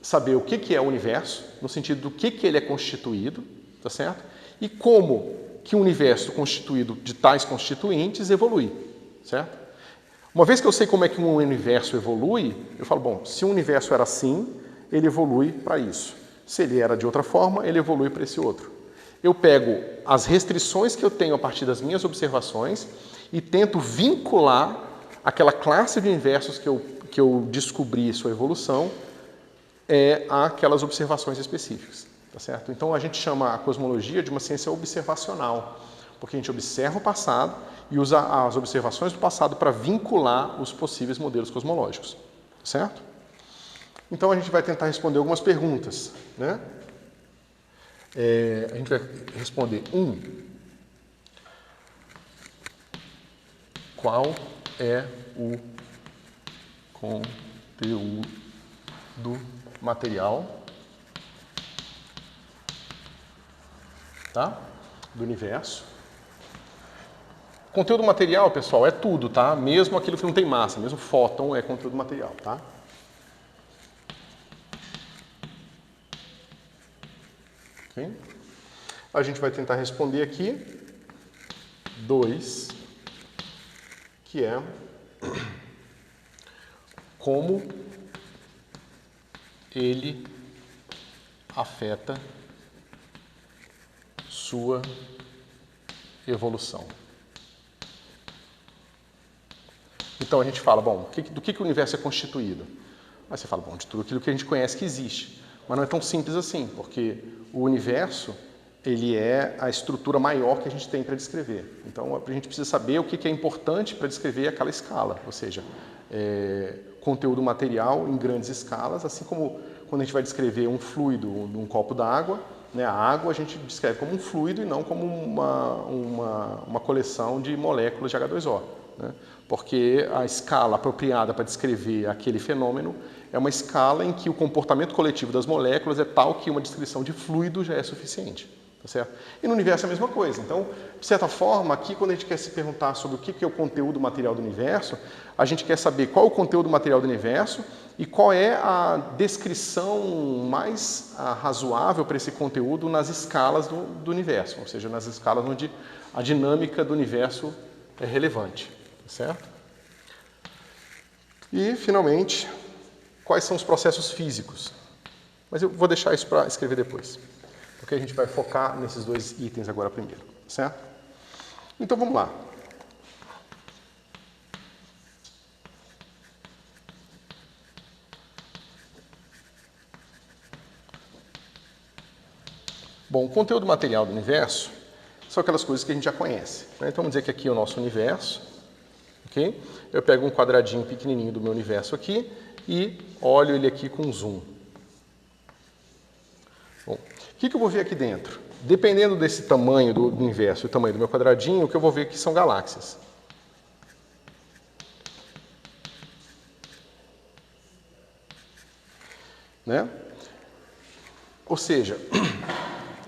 saber o que é o universo, no sentido do que ele é constituído, tá certo? E como que o universo constituído de tais constituintes evolui, certo? Uma vez que eu sei como é que um universo evolui, eu falo, bom, se o universo era assim, ele evolui para isso. Se ele era de outra forma, ele evolui para esse outro. Eu pego as restrições que eu tenho a partir das minhas observações e tento vincular aquela classe de universos que eu descobri sua evolução àquelas observações específicas, tá certo? Então a gente chama a cosmologia de uma ciência observacional, porque a gente observa o passado e usa as observações do passado para vincular os possíveis modelos cosmológicos, certo? Então a gente vai tentar responder algumas perguntas, né? A gente vai responder qual é o conteúdo material, tá? Do universo. Conteúdo material, pessoal, é tudo, tá? Mesmo aquilo que não tem massa, mesmo fóton é conteúdo material, tá? Ok? A gente vai tentar responder aqui 2, que é como ele afeta sua evolução. Então a gente fala, bom, do que o universo é constituído? Aí você fala, bom, de tudo aquilo que a gente conhece que existe. Mas não é tão simples assim, porque o universo, ele é a estrutura maior que a gente tem para descrever. Então a gente precisa saber o que é importante para descrever aquela escala, ou seja, conteúdo material em grandes escalas, assim como quando a gente vai descrever um fluido num copo d'água, né, a água a gente descreve como um fluido e não como uma coleção de moléculas de H2O. Né? Porque a escala apropriada para descrever aquele fenômeno é uma escala em que o comportamento coletivo das moléculas é tal que uma descrição de fluido já é suficiente. Tá certo? E no universo é a mesma coisa. Então, de certa forma, aqui quando a gente quer se perguntar sobre o que é o conteúdo material do universo, a gente quer saber qual é o conteúdo material do universo e qual é a descrição mais razoável para esse conteúdo nas escalas do universo, ou seja, nas escalas onde a dinâmica do universo é relevante. Certo? E, finalmente, quais são os processos físicos? Mas eu vou deixar isso para escrever depois, porque a gente vai focar nesses 2 itens agora primeiro, certo? Então, vamos lá. Bom, o conteúdo material do universo são aquelas coisas que a gente já conhece. Né? Então, vamos dizer que aqui é o nosso universo. Okay? Eu pego um quadradinho pequenininho do meu universo aqui e olho ele aqui com zoom. Bom, o que eu vou ver aqui dentro? Dependendo desse tamanho do universo e o tamanho do meu quadradinho, o que eu vou ver aqui são galáxias. Né? Ou seja,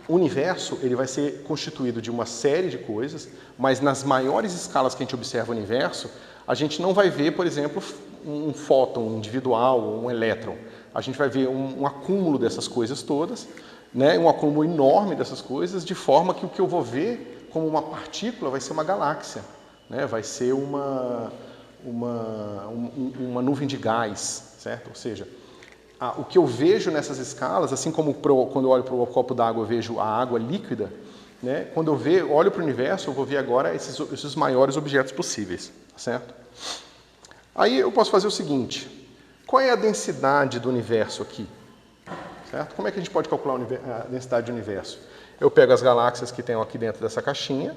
o universo ele vai ser constituído de uma série de coisas, mas nas maiores escalas que a gente observa o universo, a gente não vai ver, por exemplo, um fóton individual ou um elétron. A gente vai ver um acúmulo dessas coisas todas né, um acúmulo enorme dessas coisas, de forma que o que eu vou ver como uma partícula vai ser uma galáxia, né, vai ser uma nuvem de gás, certo? Ou seja, o que eu vejo nessas escalas, assim como quando eu olho para o copo d'água eu vejo a água líquida, né, quando eu olho para o universo, eu vou ver agora esses maiores objetos possíveis, certo? Aí eu posso fazer o seguinte, qual é a densidade do universo aqui? Certo? Como é que a gente pode calcular a densidade do universo? Eu pego as galáxias que tem aqui dentro dessa caixinha,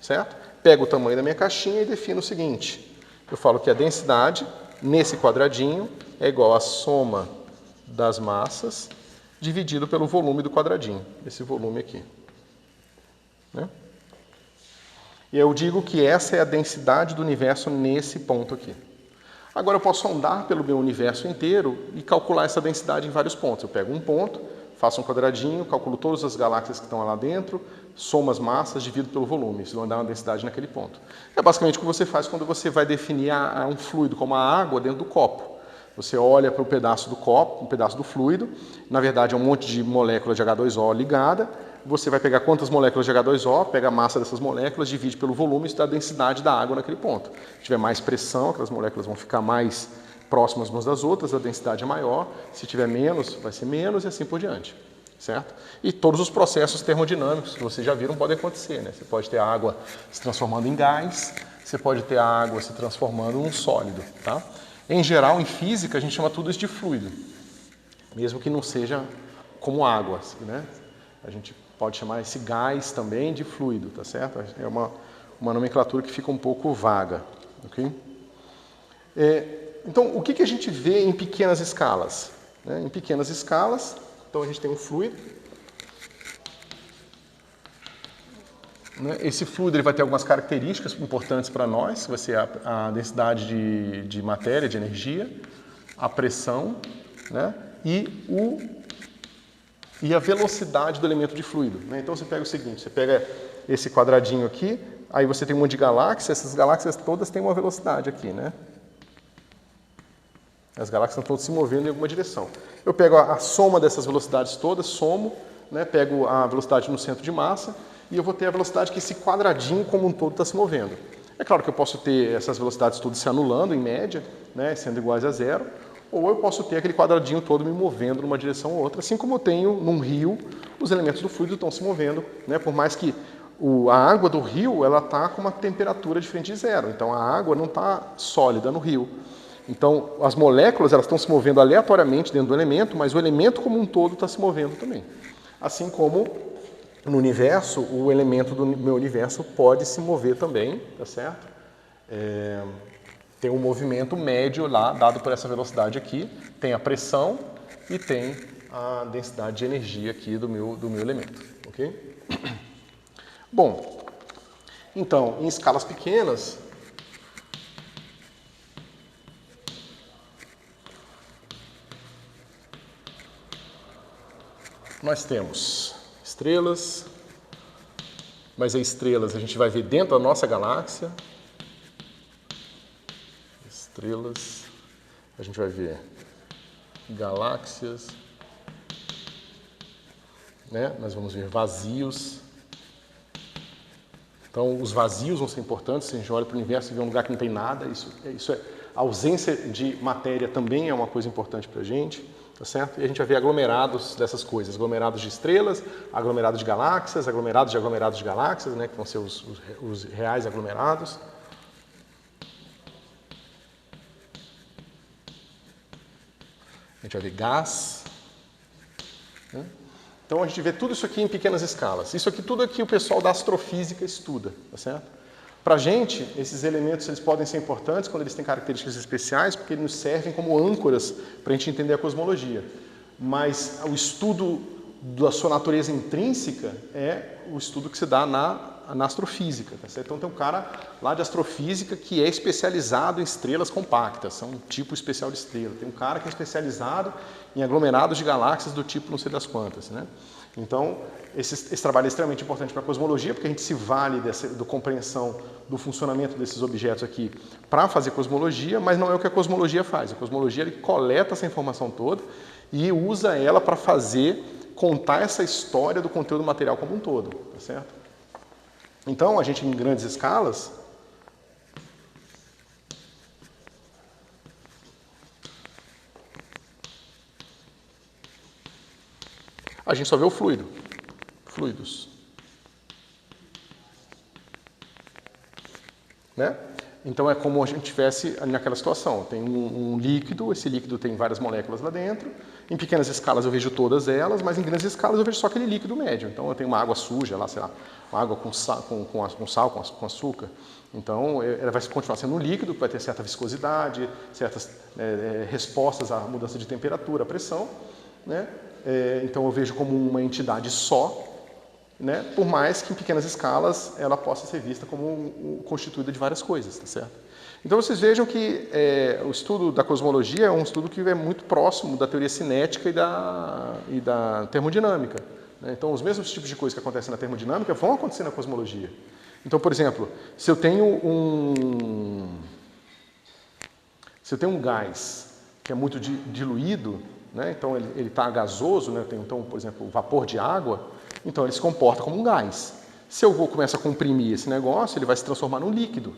certo? Pego o tamanho da minha caixinha e defino o seguinte, eu falo que a densidade nesse quadradinho é igual à soma das massas dividido pelo volume do quadradinho, esse volume aqui, né? E eu digo que essa é a densidade do universo nesse ponto aqui. Agora eu posso andar pelo meu universo inteiro e calcular essa densidade em vários pontos. Eu pego um ponto, faço um quadradinho, calculo todas as galáxias que estão lá dentro, somo as massas, divido pelo volume. Isso vai dar uma densidade naquele ponto. É basicamente o que você faz quando você vai definir um fluido, como a água dentro do copo. Você olha para um pedaço do copo, um pedaço do fluido, na verdade é um monte de moléculas de H2O ligada, você vai pegar quantas moléculas de H2O, pega a massa dessas moléculas, divide pelo volume, isso dá a densidade da água naquele ponto. Se tiver mais pressão, aquelas moléculas vão ficar mais próximas umas das outras, a densidade é maior. Se tiver menos, vai ser menos e assim por diante, certo? E todos os processos termodinâmicos que vocês já viram podem acontecer, né? Você pode ter a água se transformando em gás, você pode ter a água se transformando em um sólido, tá? Em geral, em física, a gente chama tudo isso de fluido, mesmo que não seja como água, né? A gente pode chamar esse gás também de fluido, tá certo? É uma nomenclatura que fica um pouco vaga, ok? Então, o que a gente vê em pequenas escalas? Né? Em pequenas escalas, então a gente tem um fluido. Né? Esse fluido ele vai ter algumas características importantes para nós, que vai ser a densidade de matéria, de energia, a pressão, né? E a velocidade do elemento de fluido. Né? Então você pega o seguinte, você pega esse quadradinho aqui, aí você tem um monte de galáxias, essas galáxias todas têm uma velocidade aqui, né? As galáxias estão todas se movendo em alguma direção. Eu pego a soma dessas velocidades todas, somo, né? Pego a velocidade no centro de massa e eu vou ter a velocidade que esse quadradinho como um todo está se movendo. É claro que eu posso ter essas velocidades todas se anulando em média, né? Sendo iguais a zero, ou eu posso ter aquele quadradinho todo me movendo numa direção ou outra, assim como eu tenho num rio, os elementos do fluido estão se movendo, né? Por mais que a água do rio ela está com uma temperatura diferente de zero, então a água não está sólida no rio. Então as moléculas elas estão se movendo aleatoriamente dentro do elemento, mas o elemento como um todo está se movendo também. Assim como no universo, o elemento do meu universo pode se mover também, tá certo? Tem um movimento médio lá, dado por essa velocidade aqui, tem a pressão e tem a densidade de energia aqui do meu elemento, ok? Bom, então, em escalas pequenas, nós temos estrelas, mas as estrelas a gente vai ver dentro da nossa galáxia. Estrelas, a gente vai ver galáxias, né? Nós vamos ver vazios. Então, os vazios vão ser importantes. Se a gente olha para o universo e vê um lugar que não tem nada, a ausência de matéria também é uma coisa importante para a gente, tá certo? E a gente vai ver aglomerados dessas coisas, aglomerados de estrelas, aglomerados de galáxias, aglomerados de galáxias, né? Que vão ser os reais aglomerados. A gente vai ver gás. Né? Então a gente vê tudo isso aqui em pequenas escalas. Isso aqui, tudo aqui o pessoal da astrofísica estuda, tá certo? Para a gente, esses elementos eles podem ser importantes quando eles têm características especiais, porque eles nos servem como âncoras para a gente entender a cosmologia. Mas o estudo da sua natureza intrínseca é o estudo que se dá na na astrofísica. Tá certo? Então tem um cara lá de astrofísica que é especializado em estrelas compactas, são um tipo especial de estrela. Tem um cara que é especializado em aglomerados de galáxias do tipo não sei das quantas. Né? Então, esse trabalho é extremamente importante para a cosmologia, porque a gente se vale da compreensão do funcionamento desses objetos aqui para fazer cosmologia, mas não é o que a cosmologia faz. A cosmologia ele coleta essa informação toda e usa ela para contar essa história do conteúdo material como um todo, tá certo? Então, a gente em grandes escalas, a gente só vê o fluidos, né? Então é como a gente tivesse naquela situação, tem um líquido, esse líquido tem várias moléculas lá dentro, em pequenas escalas eu vejo todas elas, mas em grandes escalas eu vejo só aquele líquido médio. Então eu tenho uma água suja lá, sei lá, uma água com sal, com açúcar. Então ela vai continuar sendo um líquido, vai ter certa viscosidade, certas respostas à mudança de temperatura, pressão, né? Então eu vejo como uma entidade só, né? Por mais que em pequenas escalas ela possa ser vista como constituída de várias coisas, tá certo? Então vocês vejam que o estudo da cosmologia é um estudo que é muito próximo da teoria cinética e da termodinâmica. Né? Então os mesmos tipos de coisas que acontecem na termodinâmica vão acontecer na cosmologia. Então, por exemplo, se eu tenho um gás que é muito diluído, né? Então ele está gasoso, né? Então, por exemplo, o vapor de água, então ele se comporta como um gás. Se eu começar a comprimir esse negócio, ele vai se transformar num líquido.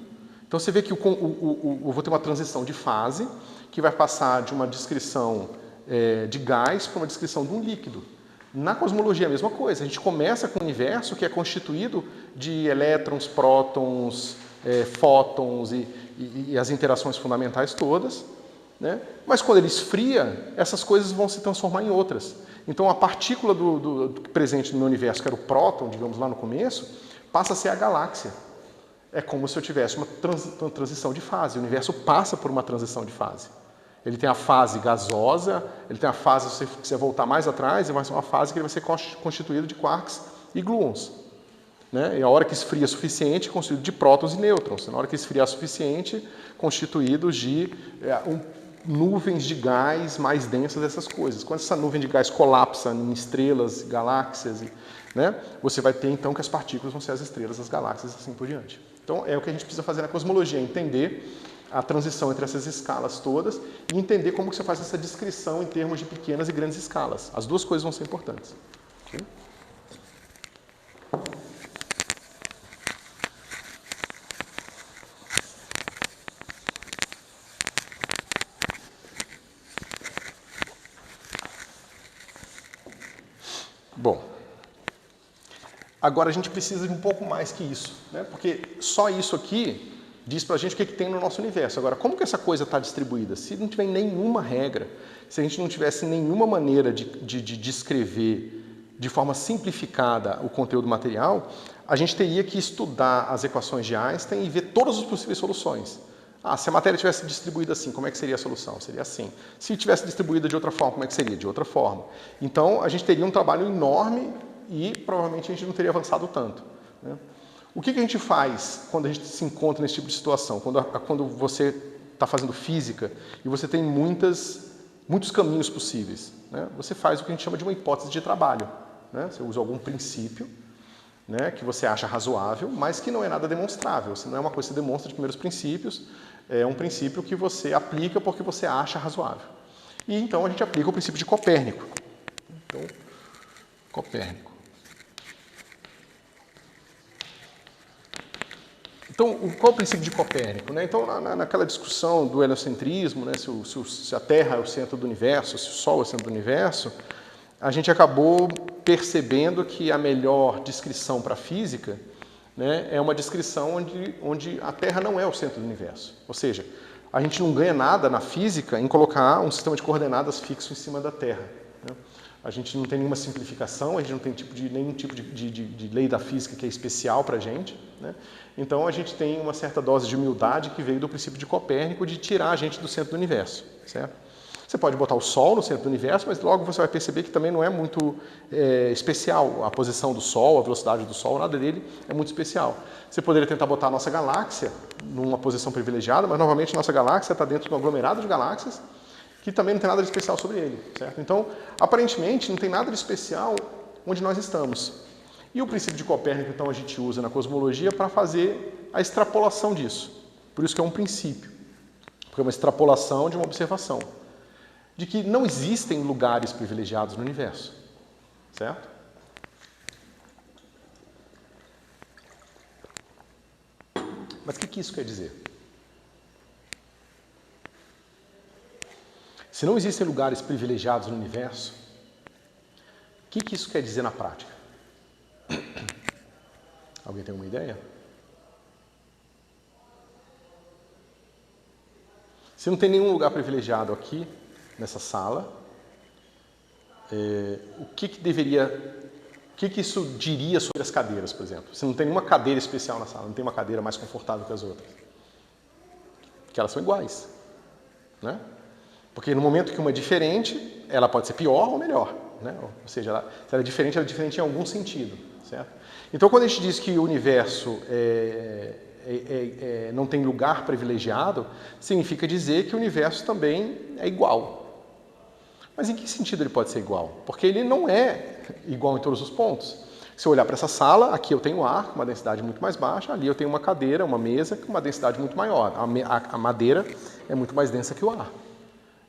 Então você vê que eu vou ter uma transição de fase que vai passar de uma descrição de gás para uma descrição de um líquido. Na cosmologia é a mesma coisa. A gente começa com um universo que é constituído de elétrons, prótons, fótons e as interações fundamentais todas. Né? Mas quando ele esfria, essas coisas vão se transformar em outras. Então a partícula do presente no meu universo, que era o próton, digamos lá no começo, passa a ser a galáxia. É como se eu tivesse uma transição de fase. O universo passa por uma transição de fase. Ele tem a fase gasosa, ele tem a fase, se você quiser voltar mais atrás, vai ser uma fase que ele vai ser constituída de quarks e gluons. Né? E a hora que esfria o suficiente, constituído de prótons e nêutrons. Na hora que esfriar o suficiente, constituídos de nuvens de gás mais densas dessas coisas. Quando essa nuvem de gás colapsa em estrelas, galáxias, né, você vai ter então que as partículas vão ser as estrelas, as galáxias e assim por diante. Então é o que a gente precisa fazer na cosmologia, entender a transição entre essas escalas todas e entender como que você faz essa descrição em termos de pequenas e grandes escalas. As duas coisas vão ser importantes. Okay? Bom, agora a gente precisa de um pouco mais que isso, né? Porque só isso aqui diz pra gente o que tem no nosso universo. Agora, como que essa coisa está distribuída? Se não tiver nenhuma regra, se a gente não tivesse nenhuma maneira de descrever de forma simplificada o conteúdo material, a gente teria que estudar as equações de Einstein e ver todas as possíveis soluções. Se a matéria tivesse distribuída assim, como é que seria a solução? Seria assim. Se tivesse distribuída de outra forma, como é que seria? De outra forma. Então, a gente teria um trabalho enorme e provavelmente a gente não teria avançado tanto. Né? O que a gente faz quando a gente se encontra nesse tipo de situação? Quando você está fazendo física e você tem muitos caminhos possíveis. Né? Você faz o que a gente chama de uma hipótese de trabalho. Né? Você usa algum princípio, né, que você acha razoável, mas que não é nada demonstrável. Não é uma coisa que você demonstra de primeiros princípios, é um princípio que você aplica porque você acha razoável. E então a gente aplica o princípio de Copérnico. Então, Copérnico. Então, qual é o princípio de Copérnico? Né? Então, naquela discussão do heliocentrismo, né, se a Terra é o centro do universo, se o Sol é o centro do universo, a gente acabou percebendo que a melhor descrição para a física, né, é uma descrição onde a Terra não é o centro do universo. Ou seja, a gente não ganha nada na física em colocar um sistema de coordenadas fixo em cima da Terra. Né? A gente não tem nenhuma simplificação, a gente não tem nenhum tipo de lei da física que é especial para a gente. Né? Então a gente tem uma certa dose de humildade que veio do princípio de Copérnico de tirar a gente do centro do universo. Certo? Você pode botar o Sol no centro do universo, mas logo você vai perceber que também não é muito especial. A posição do Sol, a velocidade do Sol, nada dele é muito especial. Você poderia tentar botar a nossa galáxia numa posição privilegiada, mas novamente nossa galáxia está dentro de um aglomerado de galáxias que também não tem nada de especial sobre ele, certo? Então, aparentemente, não tem nada de especial onde nós estamos. E o princípio de Copérnico, então, a gente usa na cosmologia para fazer a extrapolação disso. Por isso que é um princípio, porque é uma extrapolação de uma observação, de que não existem lugares privilegiados no universo, certo? Mas o que isso quer dizer? Se não existem lugares privilegiados no universo, o que isso quer dizer na prática? Alguém tem uma ideia? Se não tem nenhum lugar privilegiado aqui, nessa sala, o que isso diria sobre as cadeiras, por exemplo? Se não tem nenhuma cadeira especial na sala, não tem uma cadeira mais confortável que as outras. Que elas são iguais, né? Porque no momento que uma é diferente, ela pode ser pior ou melhor, né? Ou seja, se ela é diferente em algum sentido, certo? Então, quando a gente diz que o universo não tem lugar privilegiado, significa dizer que o universo também é igual. Mas em que sentido ele pode ser igual? Porque ele não é igual em todos os pontos. Se eu olhar para essa sala, aqui eu tenho ar com uma densidade muito mais baixa, ali eu tenho uma cadeira, uma mesa com uma densidade muito maior. A madeira é muito mais densa que o ar.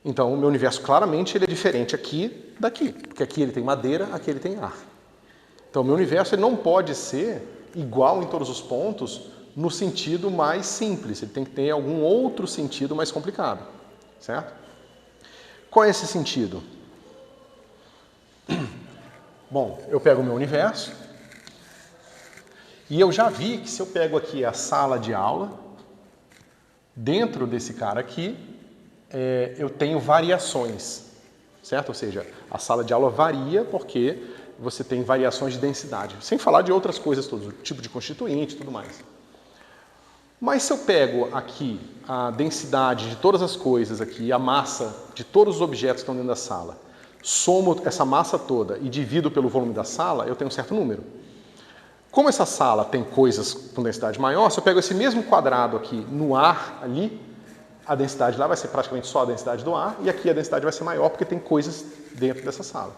Então, o meu universo, claramente, ele é diferente aqui daqui. Porque aqui ele tem madeira, aqui ele tem ar. Então, o meu universo ele não pode ser igual em todos os pontos no sentido mais simples. Ele tem que ter algum outro sentido mais complicado, certo? Qual é esse sentido? Bom, eu pego o meu universo e eu já vi que se eu pego aqui a sala de aula, dentro desse cara aqui, eu tenho variações, certo? Ou seja, a sala de aula varia porque você tem variações de densidade, sem falar de outras coisas todas, o tipo de constituinte e tudo mais. Mas se eu pego aqui a densidade de todas as coisas aqui, a massa de todos os objetos que estão dentro da sala, somo essa massa toda e divido pelo volume da sala, eu tenho um certo número. Como essa sala tem coisas com densidade maior, se eu pego esse mesmo quadrado aqui no ar ali, a densidade lá vai ser praticamente só a densidade do ar, e aqui a densidade vai ser maior porque tem coisas dentro dessa sala.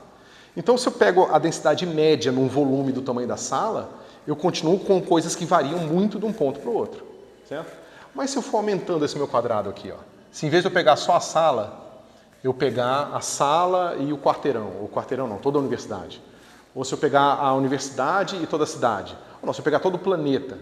Então, se eu pego a densidade média num volume do tamanho da sala, eu continuo com coisas que variam muito de um ponto para o outro, certo? Mas se eu for aumentando esse meu quadrado aqui, ó, se em vez de eu pegar só a sala, eu pegar a sala e o quarteirão não, toda a universidade, ou se eu pegar a universidade e toda a cidade, ou não, se eu pegar todo o planeta,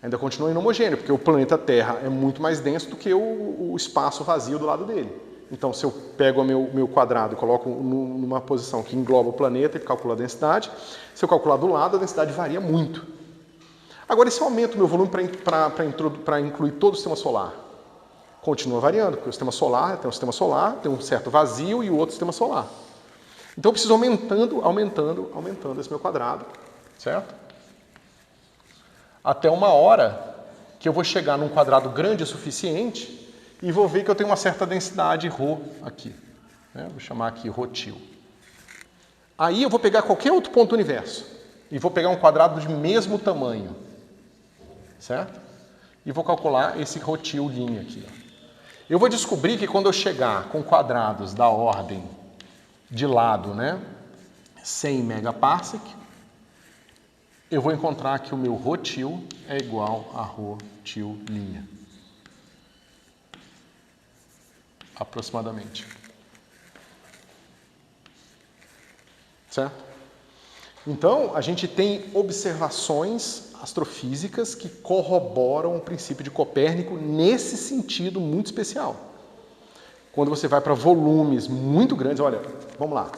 ainda continua inhomogêneo, porque o planeta Terra é muito mais denso do que o espaço vazio do lado dele. Então, se eu pego o meu quadrado e coloco numa posição que engloba o planeta e calculo a densidade, se eu calcular do lado, a densidade varia muito. Agora, e se eu aumento o meu volume para incluir todo o sistema solar? Continua variando, porque o sistema solar tem um certo vazio e o outro sistema solar. Então, eu preciso aumentando esse meu quadrado, certo? Até uma hora que eu vou chegar num quadrado grande o suficiente e vou ver que eu tenho uma certa densidade ρ aqui. Né? Vou chamar aqui ρtil. Aí eu vou pegar qualquer outro ponto do universo e vou pegar um quadrado de mesmo tamanho, certo? E vou calcular esse ρtil linha aqui. Eu vou descobrir que quando eu chegar com quadrados da ordem de lado, né, 100 megaparsec, eu vou encontrar que o meu ρtil é igual a ρtil linha. Aproximadamente. Certo? Então, a gente tem observações astrofísicas que corroboram o princípio de Copérnico nesse sentido muito especial. Quando você vai para volumes muito grandes, olha, vamos lá,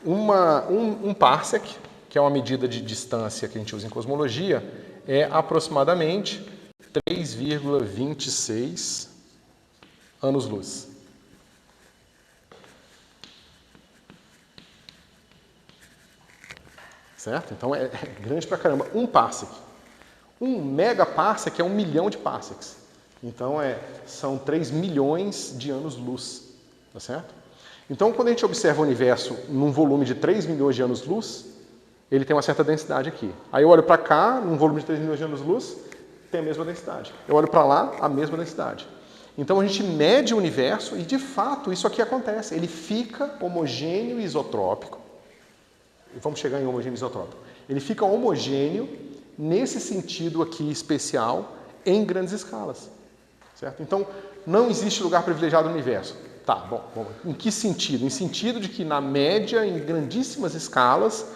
um parsec, que é uma medida de distância que a gente usa em cosmologia, é aproximadamente 3,26 anos-luz. Certo? Então é grande pra caramba. Um parsec. Um megaparsec é 1 milhão de parsecs. Então são 3 milhões de anos-luz. tá certo? Então, quando a gente observa o universo num volume de 3 milhões de anos-luz, ele tem uma certa densidade aqui. Aí eu olho para cá, num volume de 3 milhões de anos-luz, tem a mesma densidade. Eu olho para lá, a mesma densidade. Então a gente mede o universo e, de fato, isso aqui acontece. Ele fica homogêneo e isotrópico. Vamos chegar em homogêneo e isotrópico. Ele fica homogêneo nesse sentido aqui especial em grandes escalas. Certo? Então, não existe lugar privilegiado no universo. Tá, bom. Em que sentido? Em sentido de que, na média, em grandíssimas escalas,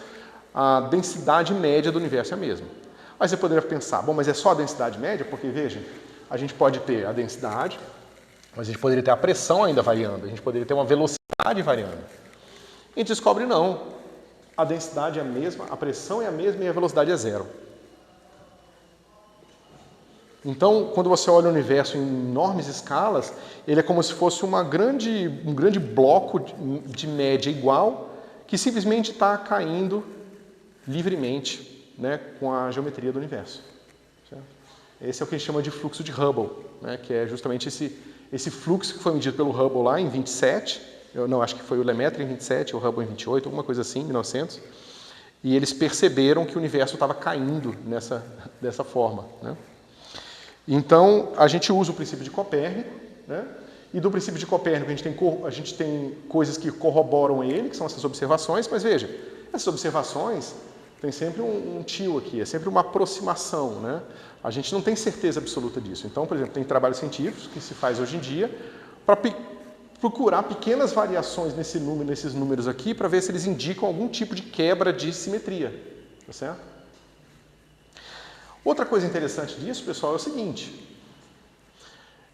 a densidade média do universo é a mesma. Aí você poderia pensar, bom, mas é só a densidade média? Porque, veja, a gente pode ter a densidade, mas a gente poderia ter a pressão ainda variando, a gente poderia ter uma velocidade variando. A gente descobre não. A densidade é a mesma, a pressão é a mesma e a velocidade é zero. Então, quando você olha o universo em enormes escalas, ele é como se fosse um grande bloco de média igual que simplesmente está caindo livremente, né, com a geometria do universo. Certo? Esse é o que a gente chama de fluxo de Hubble, né, que é justamente esse fluxo que foi medido pelo Hubble lá em 27, acho que foi o Lemaitre em 27, o Hubble em 28, alguma coisa assim, em 1900, e eles perceberam que o universo estava caindo dessa forma, né? Então, a gente usa o princípio de Copérnico, né? E do princípio de Copérnico a gente tem coisas que corroboram ele, que são essas observações, mas veja, essas observações tem sempre um tio aqui, é sempre uma aproximação, né? A gente não tem certeza absoluta disso. Então, por exemplo, tem trabalhos científicos que se faz hoje em dia para procurar pequenas variações nesses números aqui para ver se eles indicam algum tipo de quebra de simetria, tá certo? Outra coisa interessante disso, pessoal, é o seguinte.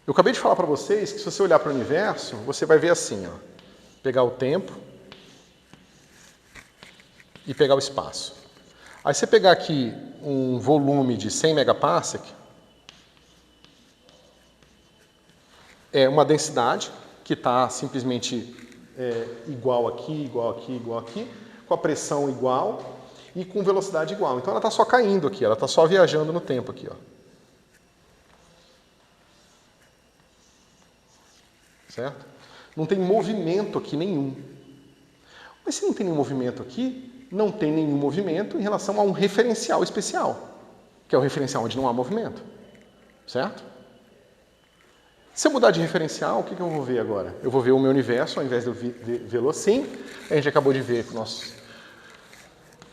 Eu acabei de falar para vocês que se você olhar para o universo, você vai ver assim, ó, pegar o tempo e pegar o espaço. Aí você pegar aqui um volume de 100 megaparsec, é uma densidade que está simplesmente igual aqui, com a pressão igual e com velocidade igual. Então ela está só caindo aqui, ela está só viajando no tempo aqui, ó. Certo? Não tem movimento aqui nenhum. Mas se não tem nenhum movimento aqui, não tem nenhum movimento em relação a um referencial especial, que é o referencial onde não há movimento. Certo? Se eu mudar de referencial, o que eu vou ver agora? Eu vou ver o meu universo, ao invés de eu vê-lo assim. A gente acabou de ver com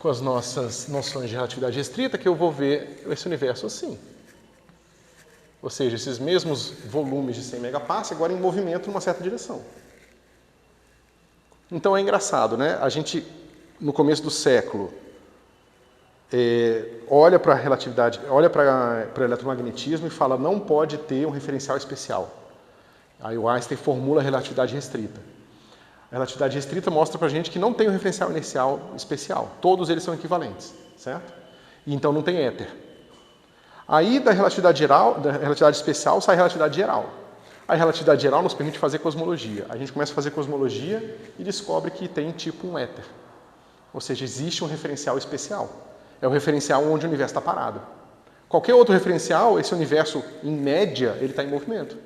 as nossas noções de relatividade restrita, que eu vou ver esse universo assim. Ou seja, esses mesmos volumes de 100 megaparsec agora em movimento numa certa direção. Então é engraçado, né? A gente, no começo do século, olha para a relatividade, olha para o eletromagnetismo e fala não pode ter um referencial especial. Aí o Einstein formula a relatividade restrita. A relatividade restrita mostra para a gente que não tem um referencial inercial especial. Todos eles são equivalentes, certo? E então não tem éter. Aí da relatividade geral, da relatividade especial, sai a relatividade geral. A relatividade geral nos permite fazer cosmologia. A gente começa a fazer cosmologia e descobre que tem tipo um éter. Ou seja, existe um referencial especial. É o referencial onde o universo está parado. Qualquer outro referencial, esse universo, em média, ele está em movimento.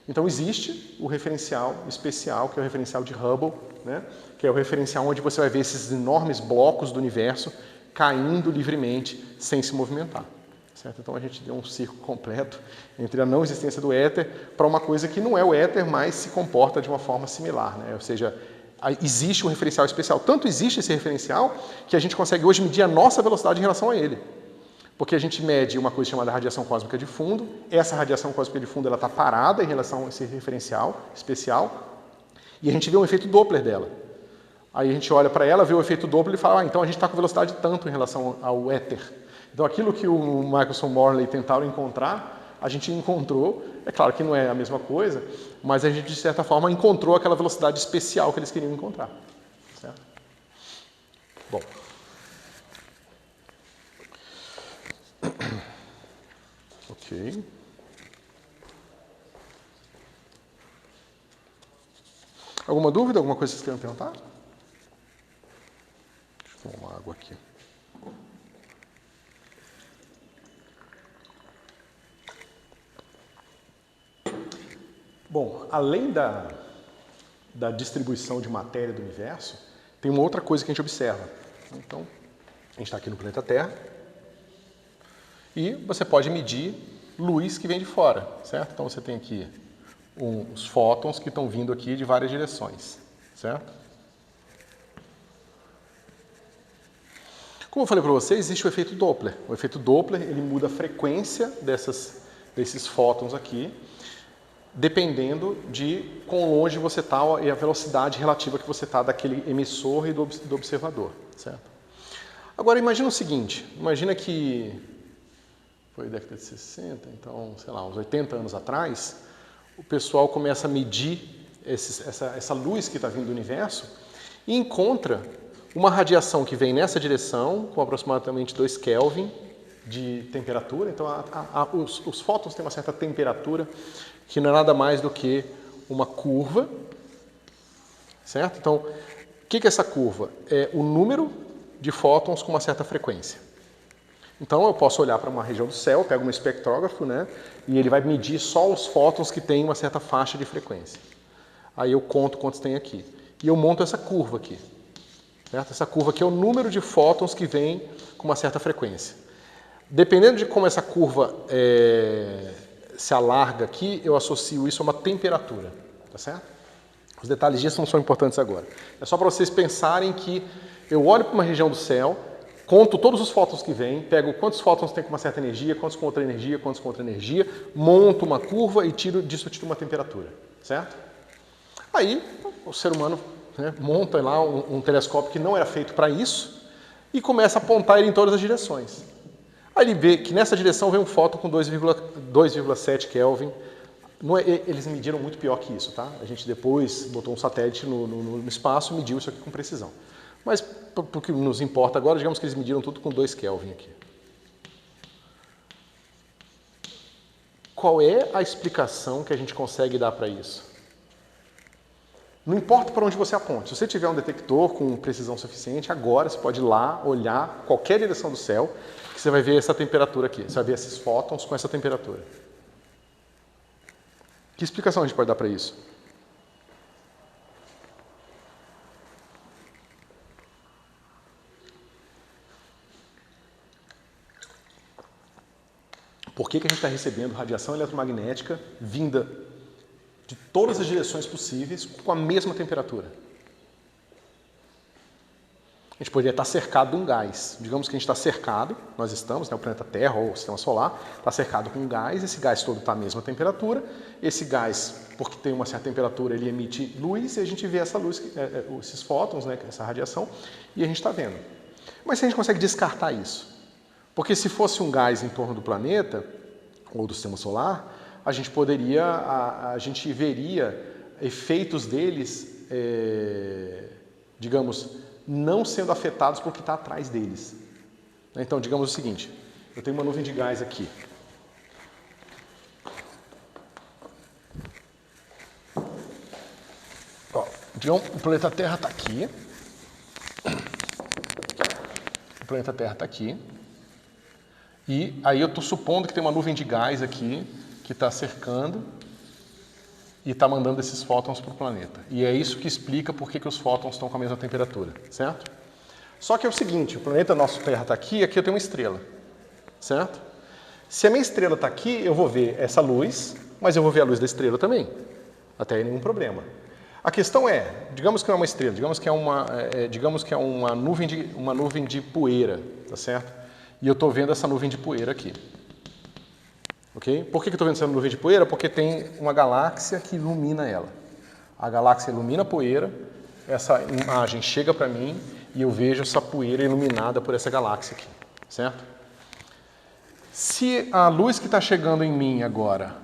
Então existe o referencial especial, que é o referencial de Hubble, né? Que é o referencial onde você vai ver esses enormes blocos do universo caindo livremente, sem se movimentar. Certo? Então a gente deu um círculo completo entre a não existência do éter para uma coisa que não é o éter, mas se comporta de uma forma similar. Né? Ou seja, existe um referencial especial. Tanto existe esse referencial que a gente consegue hoje medir a nossa velocidade em relação a ele. Porque a gente mede uma coisa chamada radiação cósmica de fundo. Essa radiação cósmica de fundo está parada em relação a esse referencial especial. E a gente vê um efeito Doppler dela. Aí a gente olha para ela, vê o efeito Doppler e fala, então a gente está com velocidade tanto em relação ao éter. Então aquilo que o Michelson Morley tentaram encontrar, a gente encontrou. É claro que não é a mesma coisa, mas a gente, de certa forma, encontrou aquela velocidade especial que eles queriam encontrar. Certo? Bom. Ok. Alguma dúvida? Alguma coisa que vocês queiram perguntar? Deixa eu tomar uma água aqui. Bom, além da da distribuição de matéria do universo, tem uma outra coisa que a gente observa. Então, a gente está aqui no planeta Terra e você pode medir luz que vem de fora, certo? Então, você tem aqui os fótons que estão vindo aqui de várias direções, certo? Como eu falei para vocês, existe o efeito Doppler. O efeito Doppler, ele muda a frequência desses fótons aqui, dependendo de quão longe você está e a velocidade relativa que você está daquele emissor e do observador, certo? Agora, imagina o seguinte, imagina que foi década de 60, então, sei lá, uns 80 anos atrás, o pessoal começa a medir essa luz que está vindo do universo e encontra uma radiação que vem nessa direção, com aproximadamente 2 Kelvin de temperatura. Então, os fótons têm uma certa temperatura que não é nada mais do que uma curva, certo? Então, o que é essa curva? É o número de fótons com uma certa frequência. Então, eu posso olhar para uma região do céu, pego um espectrógrafo, né, e ele vai medir só os fótons que têm uma certa faixa de frequência. Aí eu conto quantos tem aqui. E eu monto essa curva aqui. Certo? Essa curva aqui é o número de fótons que vem com uma certa frequência. Dependendo de como essa curva se alarga aqui, eu associo isso a uma temperatura. Tá certo? Os detalhes disso não são importantes agora. É só para vocês pensarem que eu olho para uma região do céu, conto todos os fótons que vêm, pego quantos fótons tem com uma certa energia, quantos com outra energia, quantos com outra energia, monto uma curva e tiro uma temperatura. Certo? Aí, o ser humano monta lá um telescópio que não era feito para isso e começa a apontar ele em todas as direções. Aí ele vê que nessa direção vem um fóton com 2,7 Kelvin. Não é, eles mediram muito pior que isso, tá? A gente depois botou um satélite no espaço e mediu isso aqui com precisão. Mas, o que nos importa agora, digamos que eles mediram tudo com 2 Kelvin aqui. Qual é a explicação que a gente consegue dar para isso? Não importa para onde você aponte. Se você tiver um detector com precisão suficiente, agora você pode ir lá, olhar qualquer direção do céu, que você vai ver essa temperatura aqui. Você vai ver esses fótons com essa temperatura. Que explicação a gente pode dar para isso? Por que a gente está recebendo radiação eletromagnética vinda de todas as direções possíveis com a mesma temperatura? A gente poderia estar cercado de um gás. Digamos que a gente está cercado, nós estamos, né, o planeta Terra ou o sistema solar, está cercado com um gás, esse gás todo está à mesma temperatura, esse gás, porque tem uma certa temperatura, ele emite luz e a gente vê essa luz, esses fótons, né, essa radiação, e a gente está vendo. Mas se a gente consegue descartar isso? Porque se fosse um gás em torno do planeta, ou do sistema solar, a gente veria efeitos deles, digamos, não sendo afetados pelo que está atrás deles. Então, digamos o seguinte, eu tenho uma nuvem de gás aqui. Ó, o planeta Terra está aqui. O planeta Terra está aqui. E aí eu estou supondo que tem uma nuvem de gás aqui, que está cercando e está mandando esses fótons para o planeta. E é isso que explica por que os fótons estão com a mesma temperatura, certo? Só que é o seguinte, o planeta nosso Terra está aqui e aqui eu tenho uma estrela, certo? Se a minha estrela está aqui, eu vou ver essa luz, mas eu vou ver a luz da estrela também. Até aí nenhum problema. A questão é, digamos que não é uma estrela, digamos que é uma nuvem de poeira, tá certo? E eu estou vendo essa nuvem de poeira aqui. Okay? Por que eu estou vendo essa nuvem de poeira? Porque tem uma galáxia que ilumina ela. A galáxia ilumina a poeira, essa imagem chega para mim e eu vejo essa poeira iluminada por essa galáxia aqui, certo? Se a luz que está chegando em mim agora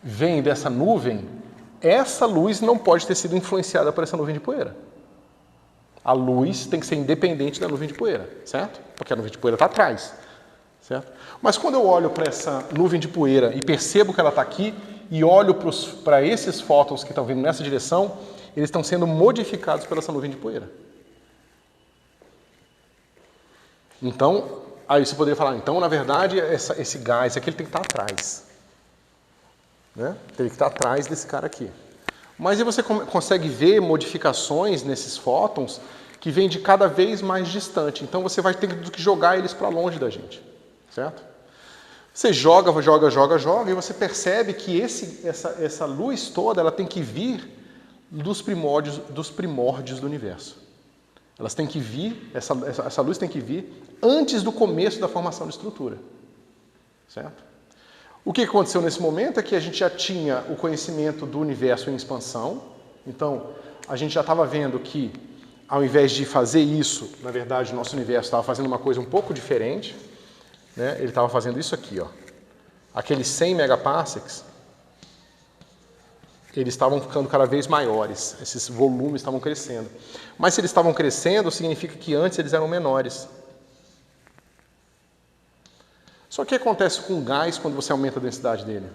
vem dessa nuvem, essa luz não pode ter sido influenciada por essa nuvem de poeira. A luz tem que ser independente da nuvem de poeira, certo? Porque a nuvem de poeira está atrás. Certo? Mas quando eu olho para essa nuvem de poeira e percebo que ela está aqui e olho para esses fótons que estão vindo nessa direção, eles estão sendo modificados pela essa nuvem de poeira. Então, aí você poderia falar, então, na verdade, esse gás aqui ele tem que estar atrás. Né? Tem que estar atrás desse cara aqui. Mas aí você consegue ver modificações nesses fótons que vêm de cada vez mais distante. Então você vai ter que jogar eles para longe da gente, certo? Você joga e você percebe que essa luz toda ela tem que vir dos primórdios do universo. Elas têm que vir, essa luz tem que vir antes do começo da formação de estrutura, certo? O que aconteceu nesse momento é que a gente já tinha o conhecimento do universo em expansão, então a gente já estava vendo que, ao invés de fazer isso, na verdade o nosso universo estava fazendo uma coisa um pouco diferente, né? Ele estava fazendo isso aqui, ó. Aqueles 100 megaparsecs, eles estavam ficando cada vez maiores, esses volumes estavam crescendo. Mas se eles estavam crescendo, significa que antes eles eram menores. Só que o que acontece com o gás quando você aumenta a densidade dele?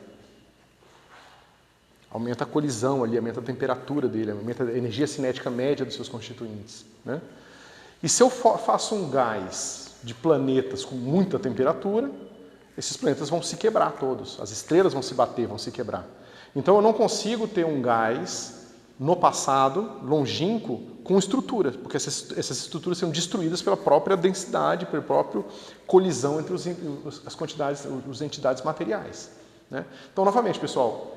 Aumenta a colisão ali, aumenta a temperatura dele, aumenta a energia cinética média dos seus constituintes, né? E se eu faço um gás de planetas com muita temperatura, esses planetas vão se quebrar todos, as estrelas vão se bater, vão se quebrar. Então eu não consigo ter um gás no passado, longínquo, com estruturas, porque essas estruturas são destruídas pela própria densidade, pela própria colisão entre as entidades materiais, né? Então, novamente, pessoal,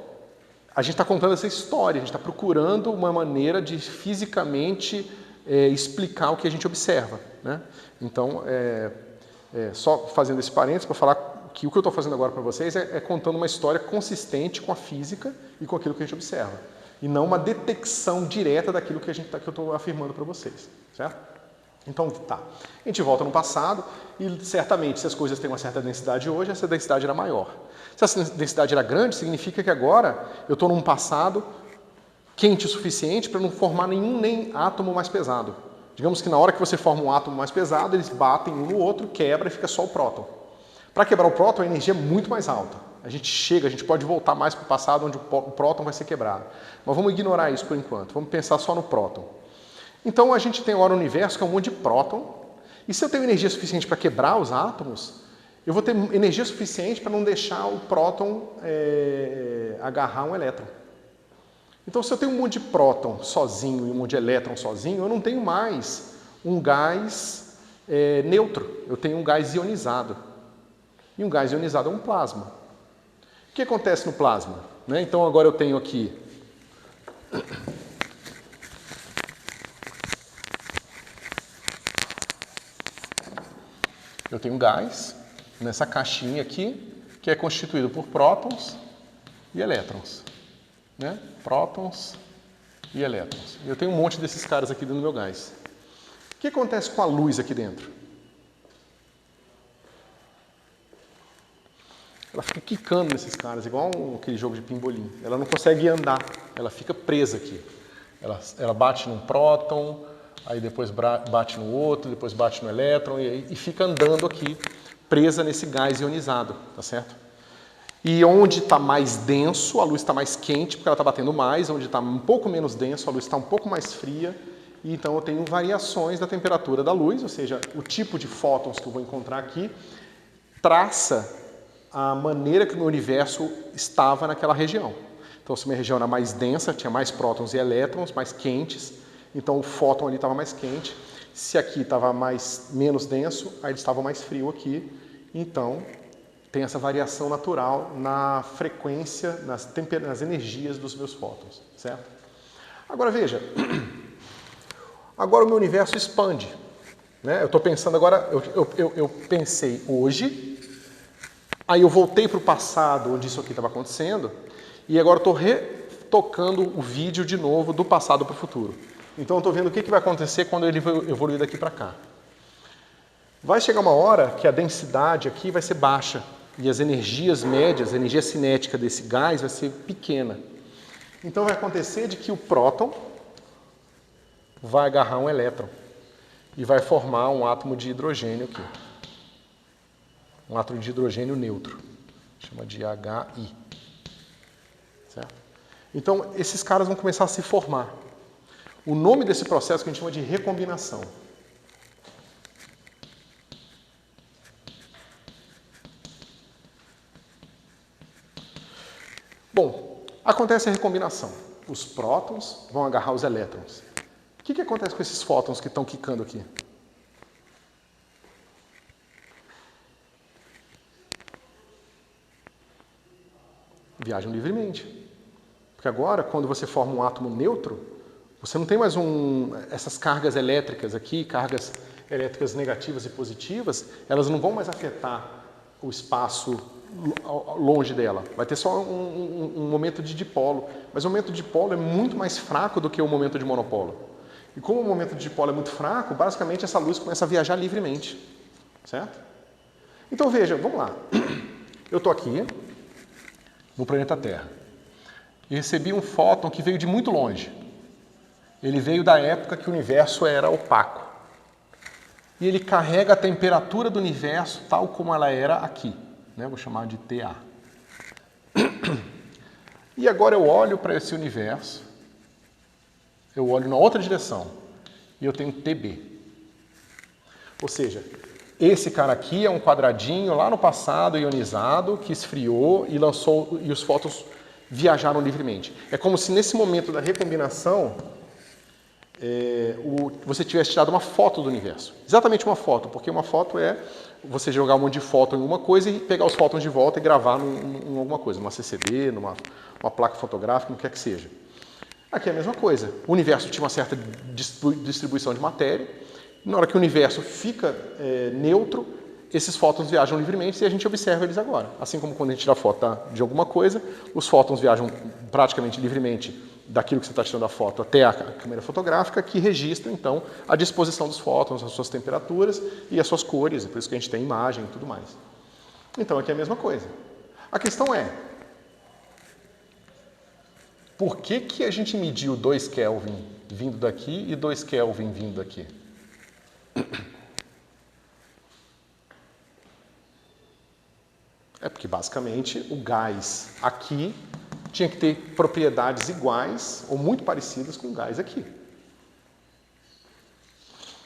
a gente está contando essa história, a gente está procurando uma maneira de fisicamente explicar o que a gente observa, né? Então, só fazendo esse parênteses para falar que o que eu estou fazendo agora para vocês é contando uma história consistente com a física e com aquilo que a gente observa, e não uma detecção direta daquilo que eu estou afirmando para vocês, certo? Então, tá. A gente volta no passado e, certamente, se as coisas têm uma certa densidade hoje, essa densidade era maior. Se essa densidade era grande, significa que agora eu estou num passado quente o suficiente para não formar nem átomo mais pesado. Digamos que na hora que você forma um átomo mais pesado, eles batem um no outro, quebra e fica só o próton. Para quebrar o próton, a energia é muito mais alta. A gente pode voltar mais para o passado, onde o próton vai ser quebrado. Mas vamos ignorar isso por enquanto, vamos pensar só no próton. Então a gente tem agora um universo que é um monte de próton, e se eu tenho energia suficiente para quebrar os átomos, eu vou ter energia suficiente para não deixar o próton agarrar um elétron. Então, se eu tenho um monte de próton sozinho e um monte de elétron sozinho, eu não tenho mais um gás neutro, eu tenho um gás ionizado. E um gás ionizado é um plasma. O que acontece no plasma, né? Então, agora eu tenho aqui um gás nessa caixinha aqui, que é constituído por prótons e elétrons, né? Prótons e elétrons. E eu tenho um monte desses caras aqui dentro do meu gás. O que acontece com a luz aqui dentro? Ela fica quicando nesses caras, igual aquele jogo de pimbolim. Ela não consegue andar, ela fica presa aqui. Ela bate num próton, aí depois bate no outro, depois bate no elétron e fica andando aqui, presa nesse gás ionizado, tá certo? E onde está mais denso, a luz está mais quente, porque ela está batendo mais. Onde está um pouco menos denso, a luz está um pouco mais fria. E então eu tenho variações da temperatura da luz, ou seja, o tipo de fótons que eu vou encontrar aqui traça a maneira que o meu universo estava naquela região. Então, se a minha região era mais densa, tinha mais prótons e elétrons, mais quentes, então o fóton ali estava mais quente. Se aqui estava menos denso, aí ele estava mais frio aqui. Então, tem essa variação natural na frequência, nas energias dos meus fótons, certo? Agora, veja, agora o meu universo expande, né? Eu estou pensando agora, eu pensei hoje, aí eu voltei para o passado, onde isso aqui estava acontecendo, e agora estou retocando o vídeo de novo do passado para o futuro. Então eu estou vendo o que vai acontecer quando ele evoluir daqui para cá. Vai chegar uma hora que a densidade aqui vai ser baixa, e as energias médias, a energia cinética desse gás vai ser pequena. Então vai acontecer de que o próton vai agarrar um elétron e vai formar um átomo de hidrogênio aqui. Um átomo de hidrogênio neutro, chama de HI. Certo? Então, esses caras vão começar a se formar. O nome desse processo que a gente chama de recombinação. Bom, acontece a recombinação. os prótons vão agarrar os elétrons. O que acontece com esses fótons que estão quicando aqui? Viajam livremente. Porque agora, quando você forma um átomo neutro, você não tem mais essas cargas elétricas aqui, cargas elétricas negativas e positivas, elas não vão mais afetar o espaço longe dela. Vai ter só um momento de dipolo. Mas o momento de dipolo é muito mais fraco do que o momento de monopolo. E como o momento de dipolo é muito fraco, basicamente essa luz começa a viajar livremente. Certo? Então veja, vamos lá. Eu estou aqui no planeta Terra e recebi um fóton que veio de muito longe. Ele veio da época que o universo era opaco. E ele carrega a temperatura do universo tal como ela era aqui. Né? Vou chamar de TA. E agora eu olho para esse universo, eu olho na outra direção e eu tenho TB. Ou seja, esse cara aqui é um quadradinho lá no passado ionizado que esfriou e lançou, e os fótons viajaram livremente. É como se nesse momento da recombinação você tivesse tirado uma foto do universo. Exatamente uma foto, porque uma foto é você jogar um monte de fóton em uma coisa e pegar os fótons de volta e gravar em alguma coisa, numa CCD, numa placa fotográfica, no que quer que seja. Aqui é a mesma coisa. O universo tinha uma certa distribuição de matéria. Na hora que o universo fica neutro, esses fótons viajam livremente e a gente observa eles agora. Assim como quando a gente tira foto de alguma coisa, os fótons viajam praticamente livremente daquilo que você está tirando a foto até a câmera fotográfica, que registra, então, a disposição dos fótons, as suas temperaturas e as suas cores, por isso que a gente tem imagem e tudo mais. Então, aqui é a mesma coisa. A questão é, por que a gente mediu 2 Kelvin vindo daqui e 2 Kelvin vindo daqui? É porque, basicamente, o gás aqui tinha que ter propriedades iguais ou muito parecidas com o gás aqui.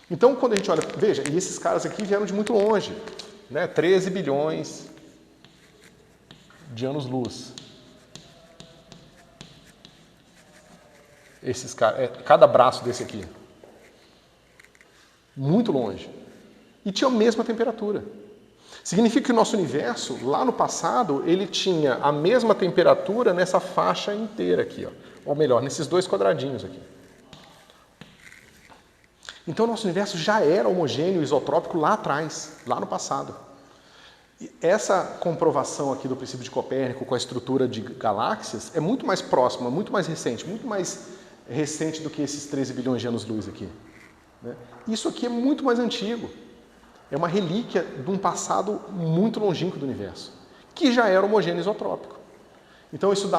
Então, quando a gente olha... Veja, e esses caras aqui vieram de muito longe. Né? 13 bilhões de anos-luz. Esses caras... cada braço desse aqui. Muito longe. E tinha a mesma temperatura. Significa que o nosso universo, lá no passado, ele tinha a mesma temperatura nessa faixa inteira aqui, ó. Ou melhor, nesses 2 quadradinhos aqui. Então o nosso universo já era homogêneo, isotrópico lá atrás, lá no passado. E essa comprovação aqui do princípio de Copérnico com a estrutura de galáxias é muito mais próxima, muito mais recente do que esses 13 bilhões de anos-luz aqui. Né? Isso aqui é muito mais antigo. É uma relíquia de um passado muito longínquo do universo, que já era homogêneo isotrópico. Então isso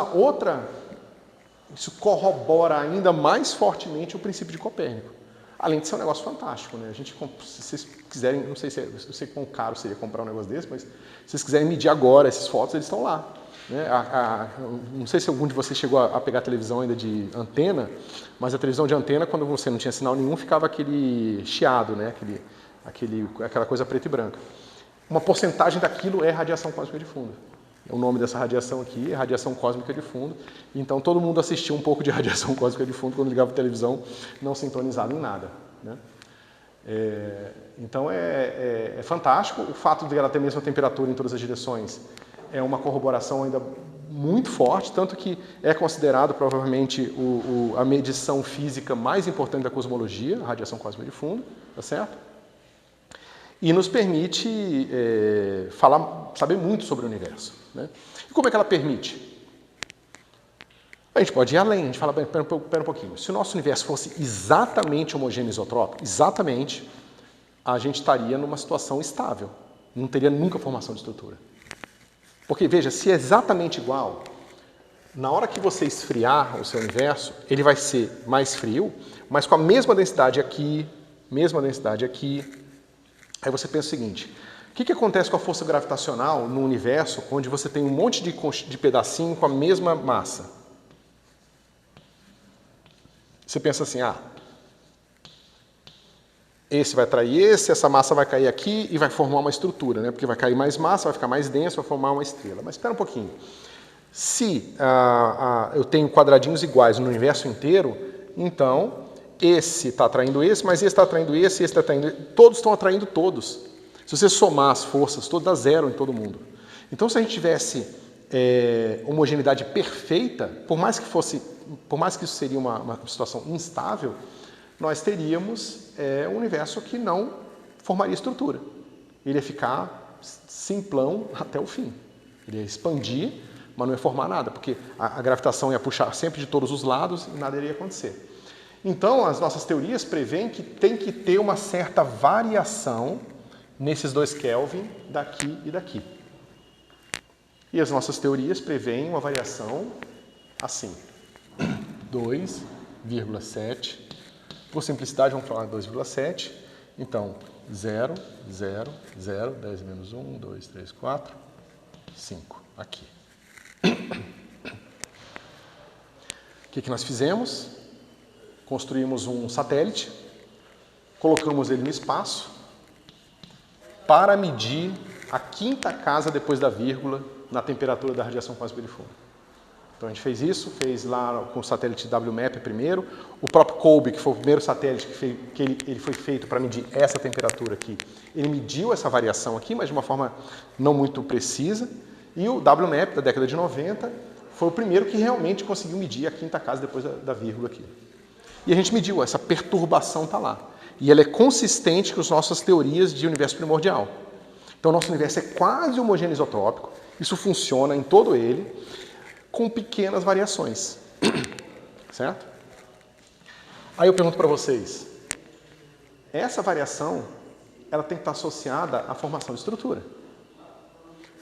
corrobora ainda mais fortemente o princípio de Copérnico. Além de ser um negócio fantástico, né? Se vocês quiserem, não sei quão caro seria comprar um negócio desse, mas se vocês quiserem medir agora esses fotos, eles estão lá. Né? Não sei se algum de vocês chegou a pegar a televisão ainda de antena, mas a televisão de antena, quando você não tinha sinal nenhum, ficava aquele chiado, né? Aquela coisa preta e branca. Uma porcentagem daquilo é radiação cósmica de fundo. O nome dessa radiação aqui é radiação cósmica de fundo. Então todo mundo assistia um pouco de radiação cósmica de fundo quando ligava a televisão, não sintonizado em nada. Né? Então é fantástico. O fato de ela ter a mesma temperatura em todas as direções é uma corroboração ainda muito forte, tanto que é considerado provavelmente a medição física mais importante da cosmologia, a radiação cósmica de fundo, tá certo? E nos permite saber muito sobre o universo. Né? E como é que ela permite? A gente pode ir além, a gente fala, pera um pouquinho, se o nosso universo fosse exatamente homogêneo isotrópico, exatamente, a gente estaria numa situação estável, não teria nunca formação de estrutura. Porque, veja, se é exatamente igual, na hora que você esfriar o seu universo, ele vai ser mais frio, mas com a mesma densidade aqui, aí você pensa o seguinte, o que acontece com a força gravitacional no universo onde você tem um monte de pedacinho com a mesma massa? Você pensa assim, esse vai atrair esse, essa massa vai cair aqui e vai formar uma estrutura, né? Porque vai cair mais massa, vai ficar mais denso, vai formar uma estrela. Mas espera um pouquinho. Se eu tenho quadradinhos iguais no universo inteiro, então esse está atraindo esse, mas esse está atraindo esse está atraindo esse. Todos estão atraindo todos. Se você somar as forças todas, dá zero em todo mundo. Então, se a gente tivesse homogeneidade perfeita, por mais que isso seria uma situação instável, nós teríamos um universo que não formaria estrutura. Ele ia ficar simplão até o fim. Ele ia expandir, mas não ia formar nada, porque a gravitação ia puxar sempre de todos os lados e nada iria acontecer. Então, as nossas teorias prevêem que tem que ter uma certa variação nesses 2 Kelvin daqui e daqui. E as nossas teorias prevêem uma variação assim, 2,7. Por simplicidade, vamos falar 2,7. Então, 0, 0, 0, 10 menos 1, 2, 3, 4, 5. Aqui. O que nós fizemos? Construímos um satélite, colocamos ele no espaço para medir a 5ª casa depois da vírgula na temperatura da radiação cósmica de fundo. Então a gente fez isso, fez lá com o satélite WMAP primeiro, o próprio COBE, que foi o primeiro satélite que ele foi feito para medir essa temperatura aqui, ele mediu essa variação aqui, mas de uma forma não muito precisa, e o WMAP da década de 90 foi o primeiro que realmente conseguiu medir a 5ª casa depois da vírgula aqui. E a gente mediu, essa perturbação está lá. E ela é consistente com as nossas teorias de universo primordial. Então, o nosso universo é quase homogêneo isotrópico, isso funciona em todo ele, com pequenas variações. Certo? Aí eu pergunto para vocês, essa variação ela tem que estar associada à formação de estrutura.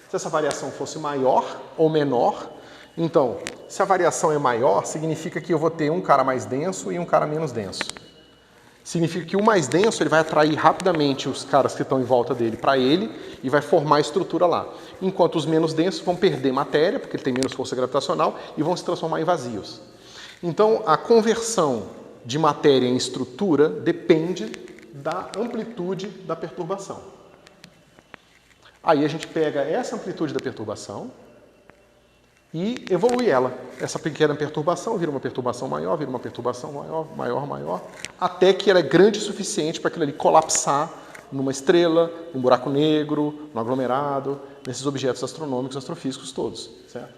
Se essa variação fosse maior ou menor, então, se a variação é maior, significa que eu vou ter um cara mais denso e um cara menos denso. Significa que o mais denso ele vai atrair rapidamente os caras que estão em volta dele para ele e vai formar a estrutura lá. Enquanto os menos densos vão perder matéria, porque ele tem menos força gravitacional, e vão se transformar em vazios. Então, a conversão de matéria em estrutura depende da amplitude da perturbação. Aí a gente pega essa amplitude da perturbação e evolui ela. Essa pequena perturbação vira uma perturbação maior, vira uma perturbação maior, maior, maior, até que ela é grande o suficiente para aquilo ali colapsar numa estrela, num buraco negro, num aglomerado, nesses objetos astronômicos, astrofísicos todos, certo?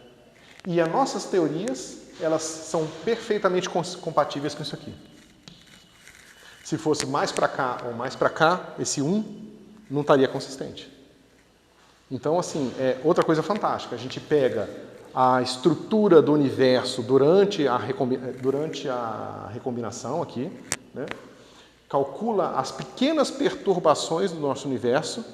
E as nossas teorias, elas são perfeitamente compatíveis com isso aqui. Se fosse mais para cá ou mais para cá, esse 1 não estaria consistente. Então, assim, é outra coisa fantástica. A gente pega a estrutura do universo durante a recombinação aqui, né? Calcula as pequenas perturbações do nosso universo,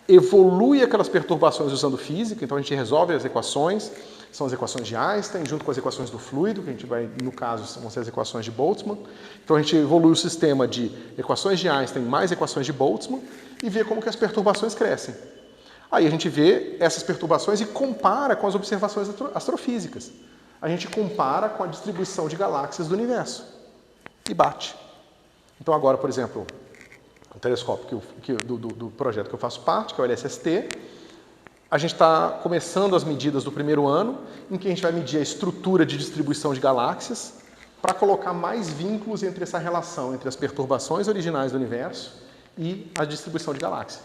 evolui aquelas perturbações usando física, então a gente resolve as equações, são as equações de Einstein, junto com as equações do fluido, que a gente vai, no caso, vão ser as equações de Boltzmann. Então a gente evolui o sistema de equações de Einstein mais equações de Boltzmann e vê como que as perturbações crescem. Aí a gente vê essas perturbações e compara com as observações astrofísicas. A gente compara com a distribuição de galáxias do universo e bate. Então agora, por exemplo, o telescópio do projeto que eu faço parte, que é o LSST, a gente está começando as medidas do primeiro ano, em que a gente vai medir a estrutura de distribuição de galáxias para colocar mais vínculos entre essa relação entre as perturbações originais do universo e a distribuição de galáxias.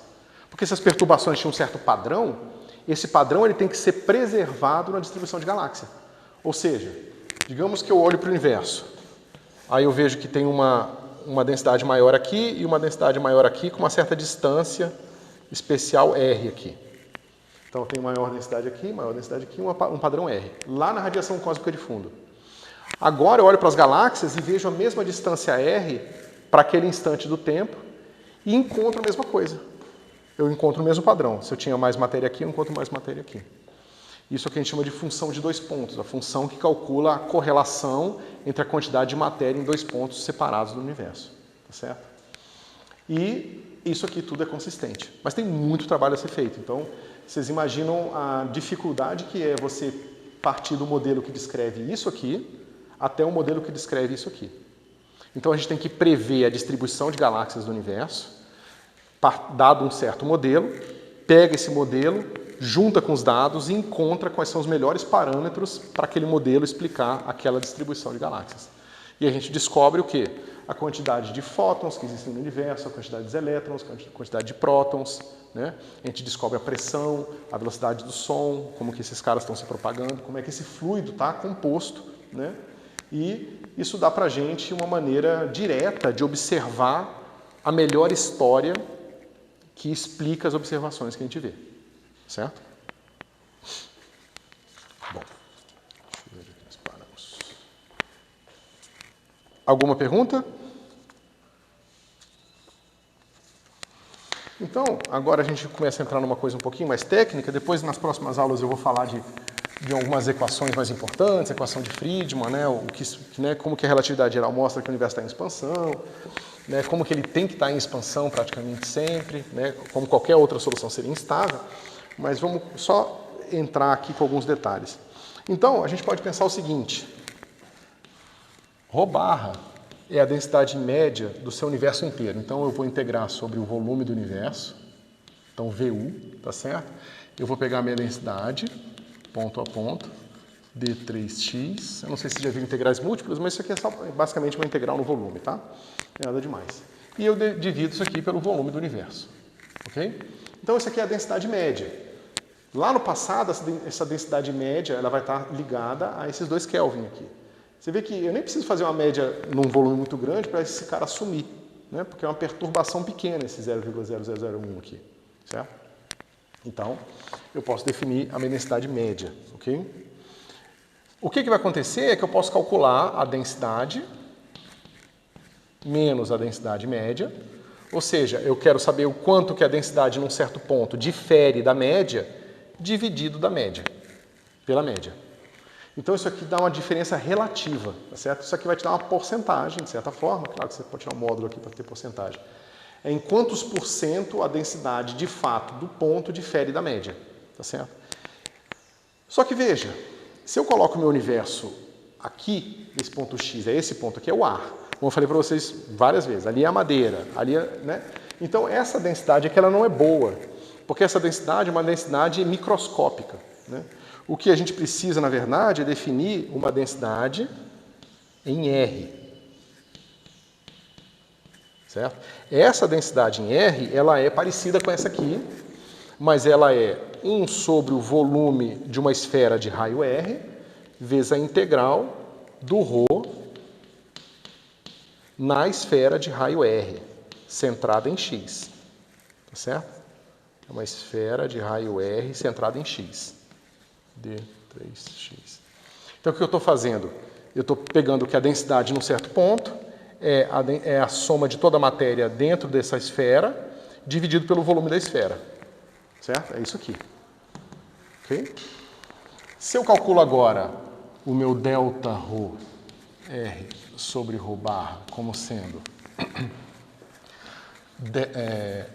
Porque se as perturbações tinham um certo padrão, esse padrão ele tem que ser preservado na distribuição de galáxia. Ou seja, digamos que eu olho para o universo, aí eu vejo que tem uma densidade maior aqui e uma densidade maior aqui com uma certa distância especial R aqui. Então tem maior densidade aqui, um padrão R, lá na radiação cósmica de fundo. Agora eu olho para as galáxias e vejo a mesma distância R para aquele instante do tempo e encontro a mesma coisa. Eu encontro o mesmo padrão. Se eu tinha mais matéria aqui, eu encontro mais matéria aqui. Isso é o que a gente chama de função de 2 pontos, a função que calcula a correlação entre a quantidade de matéria em 2 pontos separados do universo. Tá certo? E isso aqui tudo é consistente. Mas tem muito trabalho a ser feito. Então, vocês imaginam a dificuldade que é você partir do modelo que descreve isso aqui até o modelo que descreve isso aqui. Então, a gente tem que prever a distribuição de galáxias do universo, dado um certo modelo, pega esse modelo, junta com os dados e encontra quais são os melhores parâmetros para aquele modelo explicar aquela distribuição de galáxias. E a gente descobre o quê? A quantidade de fótons que existem no universo, a quantidade de elétrons, a quantidade de prótons, né? A gente descobre a pressão, a velocidade do som, como que esses caras estão se propagando, como é que esse fluido está composto, né? E isso dá para a gente uma maneira direta de observar a melhor história que explica as observações que a gente vê, certo? Bom, deixa eu ver onde nós paramos. Alguma pergunta? Então, agora a gente começa a entrar numa coisa um pouquinho mais técnica, depois nas próximas aulas eu vou falar de algumas equações mais importantes, a equação de Friedman, né, como que a relatividade geral mostra que o universo está em expansão, né, como que ele tem que estar em expansão praticamente sempre, né, como qualquer outra solução seria instável, mas vamos só entrar aqui com alguns detalhes. Então, a gente pode pensar o seguinte, ρ é a densidade média do seu universo inteiro. Então, eu vou integrar sobre o volume do universo, então VU, tá certo? Eu vou pegar a minha densidade, ponto a ponto, d3x, eu não sei se já viu integrais múltiplas, mas isso aqui é só basicamente uma integral no volume, tá? Não é nada demais. E eu divido isso aqui pelo volume do universo, ok? Então, isso aqui é a densidade média. Lá no passado, essa densidade média ela vai estar ligada a esses 2 Kelvin aqui. Você vê que eu nem preciso fazer uma média num volume muito grande para esse cara sumir, né? Porque é uma perturbação pequena esse 0,0001 aqui, certo? Então, eu posso definir a minha densidade média, ok? O que vai acontecer é que eu posso calcular a densidade menos a densidade média, ou seja, eu quero saber o quanto que a densidade num certo ponto difere da média, dividido da média, pela média. Então isso aqui dá uma diferença relativa, tá certo? Isso aqui vai te dar uma porcentagem, de certa forma, claro que você pode tirar um módulo aqui para ter porcentagem. É em quantos por cento a densidade de fato do ponto difere da média, tá certo? Só que veja, se eu coloco o meu universo aqui, esse ponto X, é esse ponto aqui, é o ar. Como eu falei para vocês várias vezes, ali é a madeira, ali é, né? Então essa densidade aqui ela não é boa, porque essa densidade é uma densidade microscópica, né? O que a gente precisa, na verdade, é definir uma densidade em R. Certo? Essa densidade em R, ela é parecida com essa aqui, mas ela é 1 sobre o volume de uma esfera de raio R, vezes a integral do ρ na esfera de raio R, centrada em X. Tá certo? É uma esfera de raio R centrada em X. D3x. Então, o que eu estou fazendo? Eu estou pegando que a densidade num certo ponto é a soma de toda a matéria dentro dessa esfera, dividido pelo volume da esfera. Certo? É isso aqui. Ok? Se eu calculo agora o meu delta ρ R sobre ρ barra como sendo ρr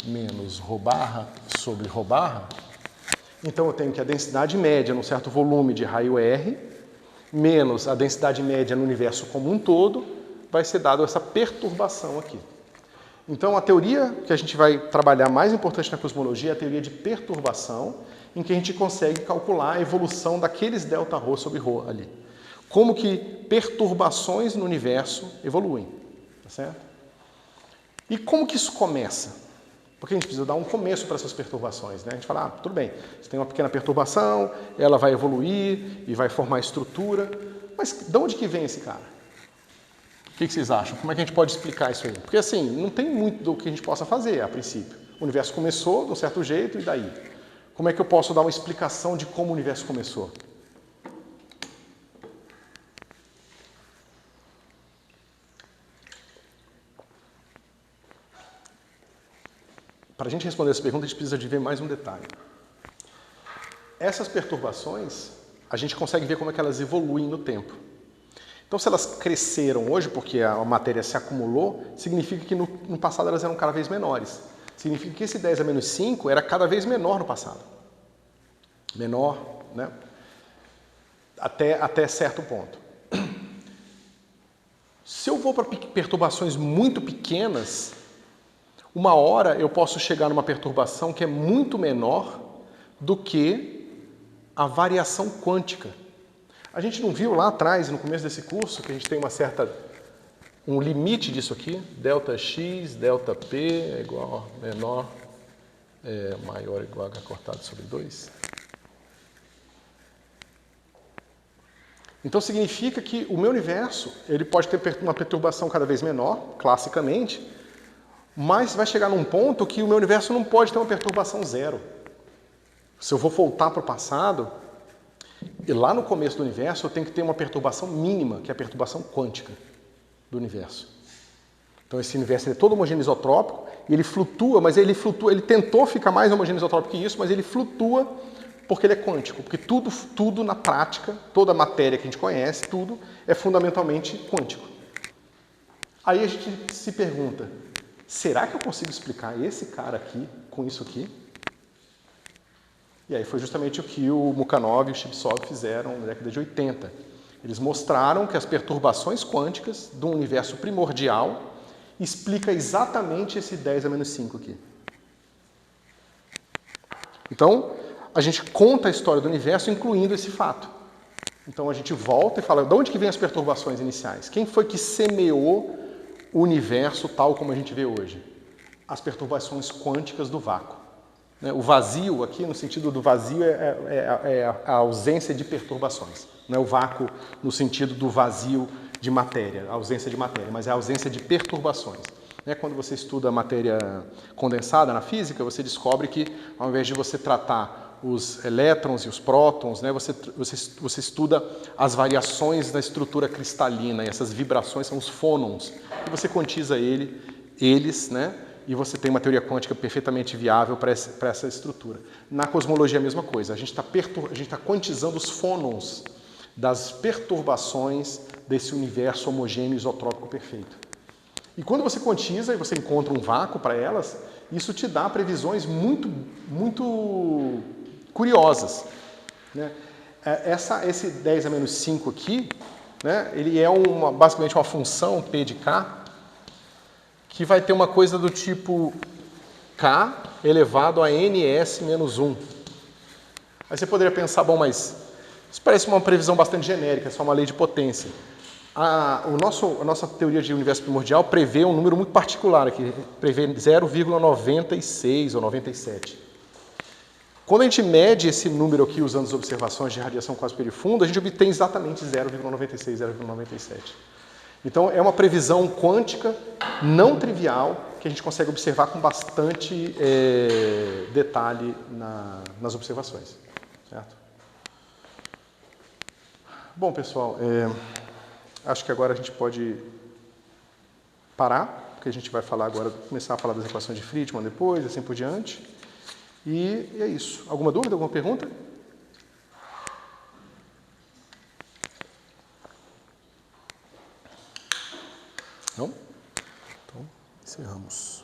menos ρ barra sobre ρ barra, então eu tenho que a densidade média num certo volume de raio R menos a densidade média no universo como um todo vai ser dado essa perturbação aqui. Então a teoria que a gente vai trabalhar mais importante na cosmologia é a teoria de perturbação, em que a gente consegue calcular a evolução daqueles Δρ sobre ρ ali. Como que perturbações no universo evoluem, tá certo? E como que isso começa? Porque a gente precisa dar um começo para essas perturbações, né? A gente fala, tudo bem, você tem uma pequena perturbação, ela vai evoluir e vai formar estrutura, mas de onde que vem esse cara? O que vocês acham? Como é que a gente pode explicar isso aí? Porque assim, não tem muito do que a gente possa fazer a princípio. O universo começou de um certo jeito e daí? Como é que eu posso dar uma explicação de como o universo começou? Para a gente responder essa pergunta, a gente precisa de ver mais um detalhe. Essas perturbações, a gente consegue ver como é que elas evoluem no tempo. Então, se elas cresceram hoje porque a matéria se acumulou, significa que no passado elas eram cada vez menores. Significa que esse 10 a menos 5 era cada vez menor no passado. Menor, né? Até certo ponto. Se eu vou para perturbações muito pequenas, uma hora eu posso chegar numa perturbação que é muito menor do que a variação quântica. A gente não viu lá atrás, no começo desse curso, que a gente tem um limite disso aqui, ΔX, ΔP é igual a menor, maior ou igual a H cortado sobre 2. Então significa que o meu universo ele pode ter uma perturbação cada vez menor, classicamente, mas vai chegar num ponto que o meu universo não pode ter uma perturbação zero. Se eu vou voltar para o passado, e lá no começo do universo eu tenho que ter uma perturbação mínima, que é a perturbação quântica do universo. Então esse universo é todo homogêneo isotrópico, e ele flutua, mas ele tentou ficar mais homogêneo isotrópico que isso, mas ele flutua porque ele é quântico, porque tudo na prática, toda a matéria que a gente conhece, tudo é fundamentalmente quântico. Aí a gente se pergunta, será que eu consigo explicar esse cara aqui com isso aqui? E aí foi justamente o que o Mukhanov e o Chibisov fizeram na década de 80. Eles mostraram que as perturbações quânticas do universo primordial explica exatamente esse 10 a menos 5 aqui. Então, a gente conta a história do universo incluindo esse fato. Então a gente volta e fala, de onde que vêm as perturbações iniciais? Quem foi que semeou o universo tal como a gente vê hoje? As perturbações quânticas do vácuo. O vazio, aqui no sentido do vazio, é a ausência de perturbações. Não é o vácuo no sentido do vazio de matéria, a ausência de matéria, mas é a ausência de perturbações. Quando você estuda matéria condensada na física, você descobre que, ao invés de você tratar os elétrons e os prótons, você estuda as variações da estrutura cristalina, e essas vibrações são os fônons, e você quantiza eles, e você tem uma teoria quântica perfeitamente viável para essa estrutura. Na cosmologia é a mesma coisa, a gente está quantizando os fônons das perturbações desse universo homogêneo isotrópico perfeito. E quando você quantiza e você encontra um vácuo para elas, isso te dá previsões muito, muito curiosas. Esse 10 a menos 5 aqui, ele é basicamente uma função P de K, que vai ter uma coisa do tipo K elevado a ns menos 1. Aí você poderia pensar, bom, mas isso parece uma previsão bastante genérica, é só uma lei de potência. A nossa teoria de universo primordial prevê um número muito particular aqui, prevê 0,96 ou 97. Quando a gente mede esse número aqui usando as observações de radiação quase profunda, a gente obtém exatamente 0,96, 0,97. Então é uma previsão quântica não trivial que a gente consegue observar com bastante detalhe nas observações. Certo? Bom, pessoal, acho que agora a gente pode parar, porque a gente vai falar agora, começar a falar das equações de Friedmann depois, assim por diante. E é isso. Alguma dúvida, alguma pergunta? Não? Então, encerramos.